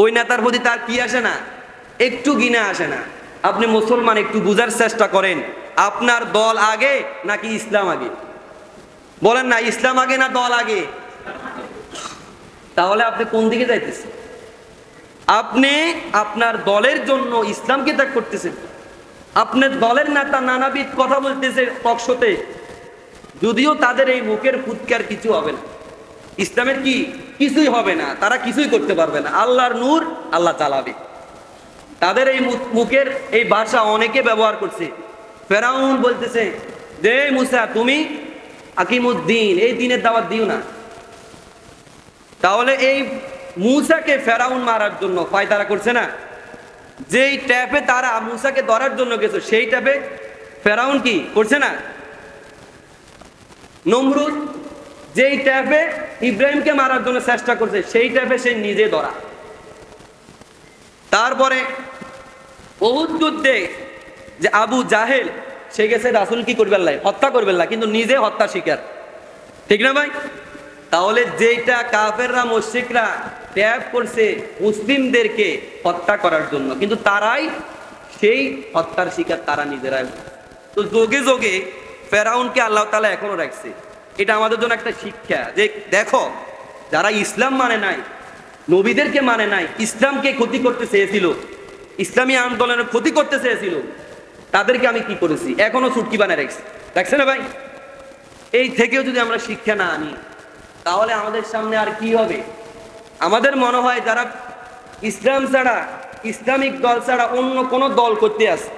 ওই নেতার প্রতি তার কি আসে না? একটু ঘৃণা আসে না। আপনি মুসলমান, একটু বুঝার চেষ্টা করেন, আপনার দল আগে নাকি ইসলাম আগে? বলেন না, ইসলাম আগে না দল আগে? তাহলে আপনি কোন দিকে যাইতেছেন? আপনি আপনার দলের জন্য ইসলামকে ত্যাগ করতেছেন, আপনার দলের নেতা নানাবিধ কথা বলতেছে টকশোতে, যদিও তাদের এই মুখের ফুৎকার কিছু হবে না, ইসলামের কি কিছুই হবে না, তারা কিছুই করতে পারবে না, আল্লাহর নূর আল্লাহ চালাবে। তাদের এই মুখের এই ভাষা অনেকে ব্যবহার করছে। ফেরাউন বলতেছে যে মুসা তুমি আকিমুদ্দিন, এই দিনের দাওয়াত দিও না। তাহলে এই মুসাকে ফেরাউন মারার জন্য ফায়দারা করছে না, যেই ট্যাপে তারা মুসাকে ধরার জন্য গেছে সেই ট্যাপে ফেরাউন কি করছে না। নমরুদ যেই ট্যাপে ইব্রাহিমকে মারার জন্য চেষ্টা করছে সেই ট্যাপে সে নিজে ধরা। তারপরে উহুদ যুদ্ধে যে আবু জাহেল সে গেছে রাসূল কি করবেন না, হত্যা করবেন না, কিন্তু নিজে হত্যা শিকার, ঠিক না ভাই? তাহলে যেটা কাফেররা মুশরিকরা ট্যাপ করছে মুসলিমদেরকে হত্যা করার জন্য, কিন্তু তারাই সেই হত্যার শিকার, তারা নিজেরাই। তো যোগে যোগে ফেরাউনকে আল্লাহ তাআলা এখনো রাখছে। এটা আমাদের জন্য একটা শিক্ষা যে দেখো, যারা ইসলাম মানে নাই, নবীদেরকে মানে নাই, ইসলামকে ক্ষতি করতে চেয়েছিল, ইসলামী আন্দোলনের ক্ষতি করতে চেয়েছিল, তাদেরকে আমি কি করেছি, এখনো চুটকি বানায় রাখছে না ভাই? এই থেকেও যদি আমরা শিক্ষা না আনি তাহলে আমাদের সামনে আর কি হবে? আমাদের মনে হয় যারা ইসলাম ছাড়া, ইসলামিক দল ছাড়া অন্য কোনো দল করতে আসে,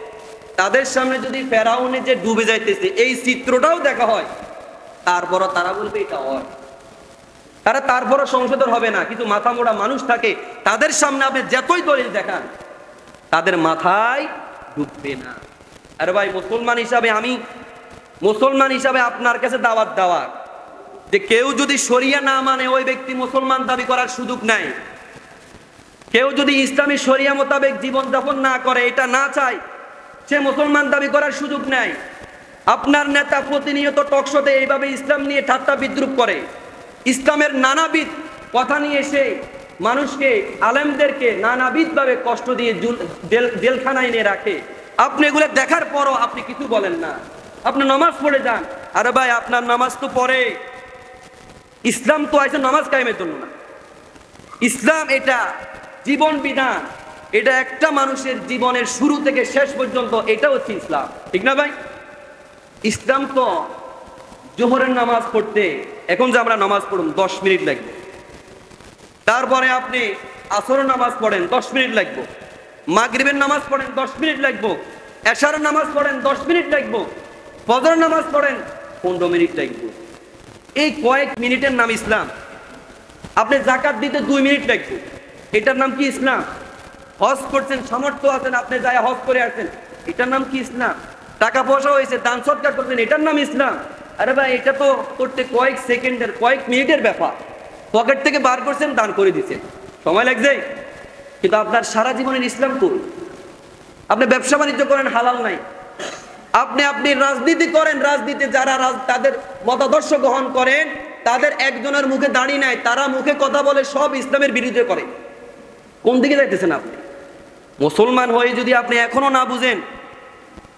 তাদের সামনে যদি ফেরাউনে যে ডুবে যাইতেছে এই চিত্রটাও দেখা হয়, তারপরও তারা বলবে এটা হয়, তারা তারপরও সংশোধন হবে না। কিন্তু মাথা মোড়া মানুষ থাকে, তাদের সামনে আপনি যতই দলিল দেখান তাদের মাথায় ঢুকবে না। আরে ভাই, মুসলমান হিসাবে আমি, মুসলমান হিসাবে আপনার কাছে দাওয়াত দেওয়া যে কেউ যদি শরিয়া না মানে ওই ব্যক্তি মুসলমান দাবি করার সুযোগ নাই। কেউ যদি ইসলামী শরিয়া মোতাবেক জীবনযাপন না করে, এটা না চায়, সে মুসলমান দাবি করার সুযোগ নাই। আপনার নেতা প্রতিনিয়ত টকশোতে এইভাবে ইসলাম নিয়ে ঠাট্টা বিদ্রুপ করে, ইসলামের নানাবিধ কথা নিয়ে এসে মানুষকে, আলেমদেরকে নানাবিধভাবে কষ্ট দিয়ে জেলখানায় নিয়ে রাখে। আপনি এগুলো দেখার পরও আপনি কিছু বলেন না, আপনি নামাজ পড়ে যান। আরে ভাই, আপনার নামাজ তো পড়ে, ইসলাম তো আছে নামাজ কায়েমের জন্য না। ইসলাম এটা জীবন বিধান, এটা একটা মানুষের জীবনের শুরু থেকে শেষ পর্যন্ত, এটা হচ্ছে ইসলাম, ঠিক না ভাই? ইসলাম তো জোহরের নামাজ পড়তে এখন যে আমরা নামাজ পড়ুন 10 মিনিট লাগবে, তারপরে আপনি আসরের নামাজ পড়েন 10 মিনিট লাগবে, মাগরিবের নামাজ পড়েন 10 মিনিট লাগবে, এশারের নামাজ পড়েন 10 মিনিট লাগবে, ফজরের নামাজ পড়েন 15 মিনিট লাগবে। এই কয়েক মিনিটের নাম ইসলাম। আপনি যাকাত দিতে 2 মিনিট লাগবে, এটার নাম কি ইসলাম? হজ করছেন, সামর্থ্য আছেন, আপনি যায় হজ করে আসেন, এটার নাম কি ইসলাম? টাকা পয়সা হয়েছে, দান সৎকার করছেন, এটার নাম ইসলাম? আরে ভাই, এটা তো করতে কয়েক সেকেন্ডের, কয়েক মিনিটের ব্যাপার। পকেট থেকে বার করছেন, দান করে দিচ্ছেন, সময় লাগছে। কিন্তু আপনার সারা জীবনের ইসলাম কই? আপনি ব্যবসা বাণিজ্য করেন, হালাল নাই। আপনি রাজনীতি করেন, রাজনীতি যারা তাদের মতাদর্শ গ্রহণ করেন, তাদের একজনের মুখে দাঁড়িয়ে নাই, তারা মুখে কথা বলে সব ইসলামের বিরুদ্ধে করে। কোন দিকে যাইতেছেন আপনি? মুসলমান হয়ে যদি আপনি এখনো না বুঝেন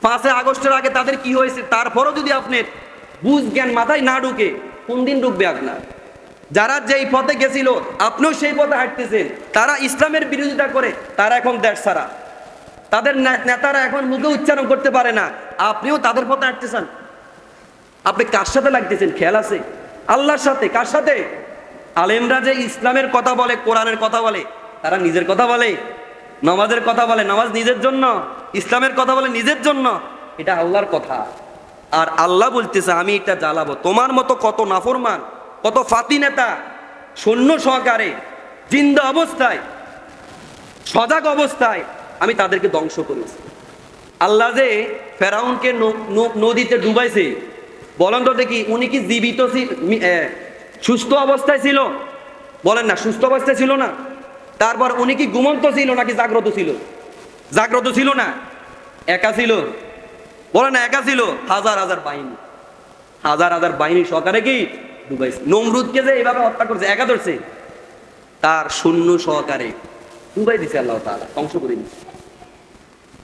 5 আগস্টের আগে তাদের কি হয়েছে, তারপরও যদি আপনার বুঝ জ্ঞান মাথায় না ঢুকে, কোন দিন ঢুকবে আপনার? যারা যেই পথে গেছিল আপনিও সেই পথে হাঁটতেছেন, তারা ইসলামের বিরোধিতা করে, তারা এখন দেশ ছাড়া, তাদের নেতারা এখন মুখে উচ্চারণ করতে পারে না, আপনিও তাদের পথে হাঁটতেছেন। আপনি কার সাথে লাগতেছেন খেয়াল আছে? আল্লাহর সাথে। কার সাথে? আলেমরা যে ইসলামের কথা বলে, কোরআনের কথা বলে, তারা নিজের কথা বলে, নামাজের কথা বলে, নামাজ নিজের জন্য, ইসলামের কথা বলে নিজের জন্য, এটা আল্লাহর কথা। আর আল্লাহ বলতেছে আমি এটা জ্বালাবো। তোমার মতো কত নাফরমান, কত ফাতি নেতা সৈন্য সহকারে জিন্দা অবস্থায়, সজাগ অবস্থায় আমি তাদেরকে ধ্বংস করেছি। আল্লাহ যে ফেরাউনকে নদীতে ডুবাইছে, বলেন তো দেখি উনি কি জীবিত সুস্থ অবস্থায় ছিল? বলেন না, সুস্থ অবস্থায় ছিল না। তারপর উনি কি ঘুমন্ত ছিল নাকি জাগ্রত ছিল? জাগ্রত ছিল না, একা ছিল। বলেন না, একা ছিল। হাজার হাজার বাহিনী, হাজার হাজার বাহিনী সহকারে কি ডুবাইছে। নমরুদকে যে এইভাবে হত্যা করছে, একা ধরছে, তার সৈন্য সহকারে ডুবাই দিছে আল্লাহ তাআলা, ধ্বংস করে দিচ্ছে।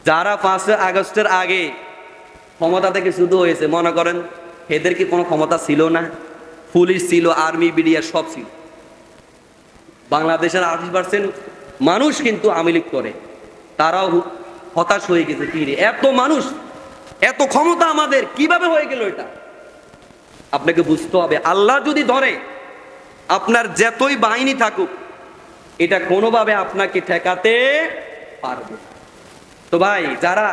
যারা 5 আগস্টের আগে ক্ষমতা থেকে শুরু হয়েছে, মনে করেন এদের কি কোনো ক্ষমতা ছিল না? পুলিশ ছিল, আর্মি, বিডিআর সব ছিল। বাংলাদেশের 80% মানুষ কিন্তু আওয়ামী লীগ করে, তারাও হতাশ হয়ে গেছে। কি রে, এত মানুষ, এত ক্ষমতা আমাদের, কিভাবে হয়ে গেল এটা? আপনাকে বুঝতে হবে, আল্লাহ যদি ধরে, আপনার যতই বাহিনী থাকুক, এটা কোনোভাবে আপনাকে ঠেকাতে পারবে। তো ভাই, যারা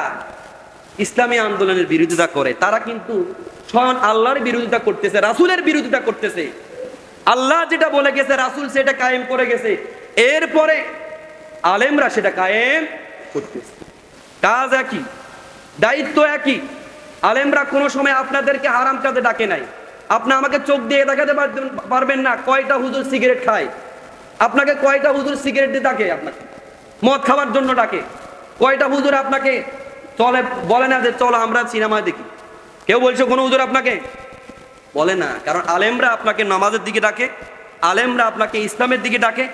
ইসলামী আন্দোলনের বিরোধিতা করে, তারা কিন্তু স্বয়ং আল্লাহর বিরোধিতা করতেছে, রাসূলের বিরোধিতা করতেছে। আল্লাহ যেটা বলে গেছে, রাসূল সেটা কায়েম করে গেছে, এরপরে আলেমরা সেটা কায়েম করতেছে। কাজ একই, দায়িত্ব একই। আলেমরা কোনো সময় আপনাদেরকে হারাম কাজে ডাকে নাই। আপনি আমাকে চোখ দিয়ে দেখাতে পারবেন না কয়টা হুজুর সিগারেট খায়। আপনাকে কয়টা হুজুর সিগারেট দিয়ে ডাকে, আপনাকে মদ খাওয়ার জন্য ডাকে? কয়টা হুজুর আপনাকে চলে বলে না যে চলো আমরা সিনেমায় দেখি? কেউ বলছে কোনো হুজুর আপনাকে বলে না। কারণ আলেমরা আপনাকে নামাজের দিকে ডাকে, আলেমরা আপনাকে ইসলামের দিকে ডাকে।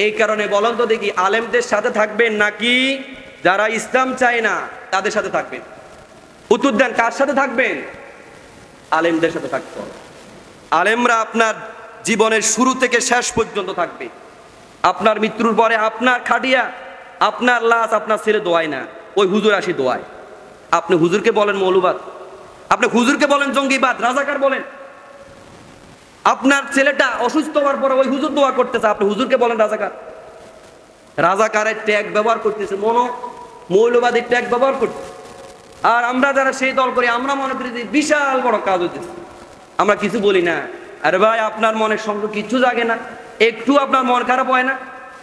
এই কারণে বলেন তো দেখি, আলেমদের সাথে থাকবেন নাকি যারা ইসলাম চায় না তাদের সাথে থাকবেন? উত্তর দেন, কার সাথে থাকবেন? আলেমদের সাথে থাকতে হবে। আলেমরা আপনার জীবনের শুরু থেকে শেষ পর্যন্ত থাকবে। আপনার মৃত্যুর পরে আপনার খাটিয়া, আপনার লাশ আপনার ছেলে দোয়ায় না, ওই হুজুর আসি দোয়ায়। আপনি হুজুরকে বলেন মৌলবাদ, আপনি হুজুরকে বলেন জঙ্গিবাদ, রাজাকার বলেন। আপনার ছেলেটা অসুস্থ হওয়ার পরে ওই হুজুর দোয়া করতেছে, আপনি হুজুরকে বলেন রাজাকার। রাজাকারের ট্যাগ ব্যবহার করতেছে, মৌলবাদী ট্যাগ ব্যবহার করতেছে। আর আমরা যারা সেই দল করি, আমরা মনে করি যে বিশাল বড় কাজ হইতেছে, আমরা কিছু বলি না। আরে ভাই, আপনার মনের সঙ্গে কিছু জাগে না, একটু আপনার মন খারাপ হয় না?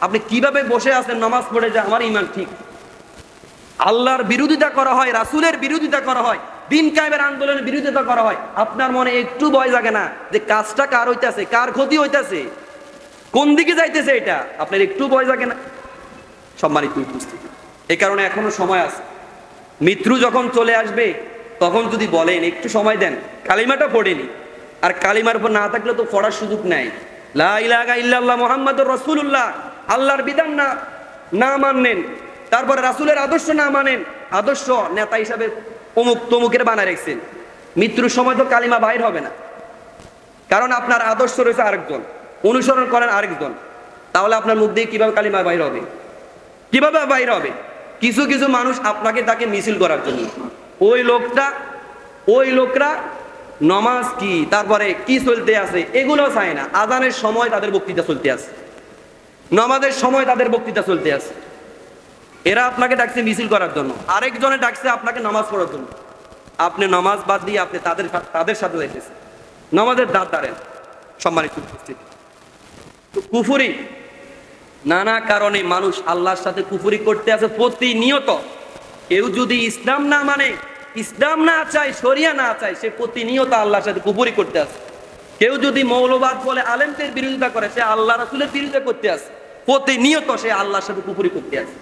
আপনি কিভাবে বসে আছেন নামাজ পড়ে যে আমার ইমান ঠিক? আল্লাহর বিরোধিতা করা হয়, রাসূলের বিরোধিতা করা হয়, দিন কায়েমের আন্দোলনের বিরোধিতা করা হয়, আপনার মনে একটু ভয় জাগে না যে কাজটা কার হইতাছে, কার ক্ষতি হইতাছে, কোন দিকে যাইতেছে? এটা আপনার একটু ভয় জাগে না? সম্মানিত উপস্থিতি, এই কারণে এখনো সময় আছে। মৃত্যু যখন চলে আসবে, তখন যদি বলেন একটু সময় দেন, কালিমাটা পড়েনি, আর কালিমার উপর না থাকলে তো পড়ার সুযোগ নাই। লা ইলাহা ইল্লাল্লাহ মুহাম্মাদুর রাসূলুল্লাহ, আল্লাহর বিধান না মানেন, তারপরে রাসূলের আদর্শ না মানেন, আদর্শ নেতা হিসাবে অমুক তমুকের বানায় রাখছেন, মৃত্যুর সময় তো কালিমা বাইর হবে না। কারণ আপনার আদর্শ রয়েছে আরেকজন, অনুসরণ করেন আরেকজন, তাহলে আপনার মুখ দিয়ে কিভাবে কালিমা বাইর হবে? কিভাবে বাইর হবে? কিছু কিছু মানুষ আপনাকে তাকে মিছিল করার জন্য, ওই লোকরা নমাজ কি, তারপরে কি চলতে আছে এগুলো চায় না। আজানের সময় তাদের বক্তৃতা চলতে আছে, নামাজের সময় তাদের বক্তৃতা চলতে আছে। এরা আপনাকে ডাকছে মিছিল করার জন্য, আরেকজনে ডাকছে আপনাকে নামাজ পড়ার জন্য। আপনি নামাজ বাদ দিয়ে আপনি তাদের সাথে যাইতেছেন, নামাজের দাঁত দাঁড়েন। সম্মানিত উপস্থিতি, তো কুফরি, নানা কারণে মানুষ আল্লাহর সাথে কুফরি করতে আছে প্রতিনিয়ত। কেউ যদি ইসলাম না মানে, ইসলাম না চায়, শরিয়া না চায়, সে প্রতিনিয়ত আল্লাহর সাথে কুফরি করতে আছে। কেউ যদি মৌলবাদ বলে আলেমদের বিরোধিতা করে, সে আল্লাহ রাসূলের বিরোধিতা করতে আছে। প্রতিনিয়ত সে আল্লাহর সাথে কুফরি করতে আছে।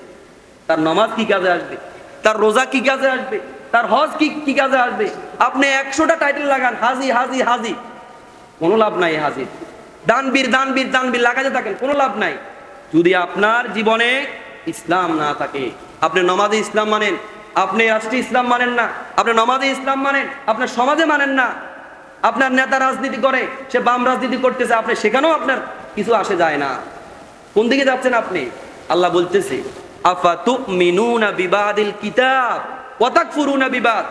তার নামাজ কি কাজে আসবে? তার রোজা কি কাজে আসবে? তার হজ কি কাজে আসবে? আপনি 100টা টাইটেল লাগান, হাজি হাজি হাজি, কোনো লাভ নাই। হাজির, দানবীর দানবীর দানবীর লাগাতে থাকেন, কোনো লাভ নাই। যদি আপনার জীবনে ইসলাম না থাকে, আপনি নমাজে ইসলাম মানেন, আপনি রাষ্ট্রীয় ইসলাম মানেন না, আপনি নমাজে ইসলাম মানেন, আপনার সমাজে মানেন না, আপনার নেতা রাজনীতি করে, সে বাম রাজনীতি করতেছে, আপনি সেখানেও আপনার কিছু আসে যায় না। কোন দিকে যাচ্ছেন আপনি? আল্লাহ বলতেছে, আফাতুমিনুনা বিবাদিল কিতাব ওয়া তাকফুরুনা বিবাদ।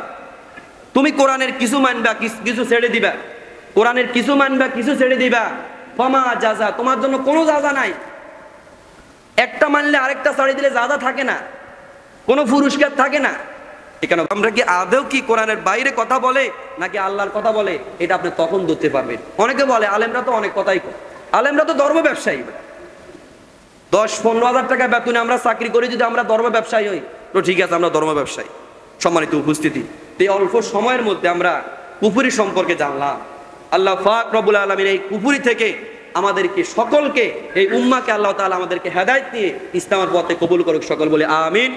তুমি কোরআনের কিছু মানবা, কিছু ছেড়ে দিবা, কোরআনের কিছু মানবা, কিছু ছেড়ে দিবা। ফামা জাযা, তোমার জন্য কোনো জাযা নাই। একটা মানলে আরেকটা ছাড়িয়ে দিলে জাযা থাকে না, কোনো পুরস্কার থাকে না। এখানে আমরা কি আদৌ কি কোরআনের বাইরে কথা বলে নাকি আল্লাহর কথা বলে, এটা আপনি তখন ধরতে পারবেন। অনেকে বলে আলেমরা তো অনেক কথাই কয়, আলেমরা তো ধর্ম ব্যবসায়ী। 10-15 হাজার টাকা বেতনে আমরা চাকরি করি, যদি আমরা ধর্ম ব্যবসায়ী হই তো ঠিক আছে, আমরা ধর্ম ব্যবসায়ী। সম্মানিত উপস্থিতি, এই অল্প সময়ের মধ্যে আমরা কুফরি সম্পর্কে জানলাম। আল্লাহ পাক রব্বুল আলামিন এই কুফরি থেকে আমাদেরকে সকলকে, এই উম্মাহকে আল্লাহ তাআলা আমাদেরকে হেদায়েত দিয়ে ইসলামের পথে কবুল করুক, সকল বলে আমিন।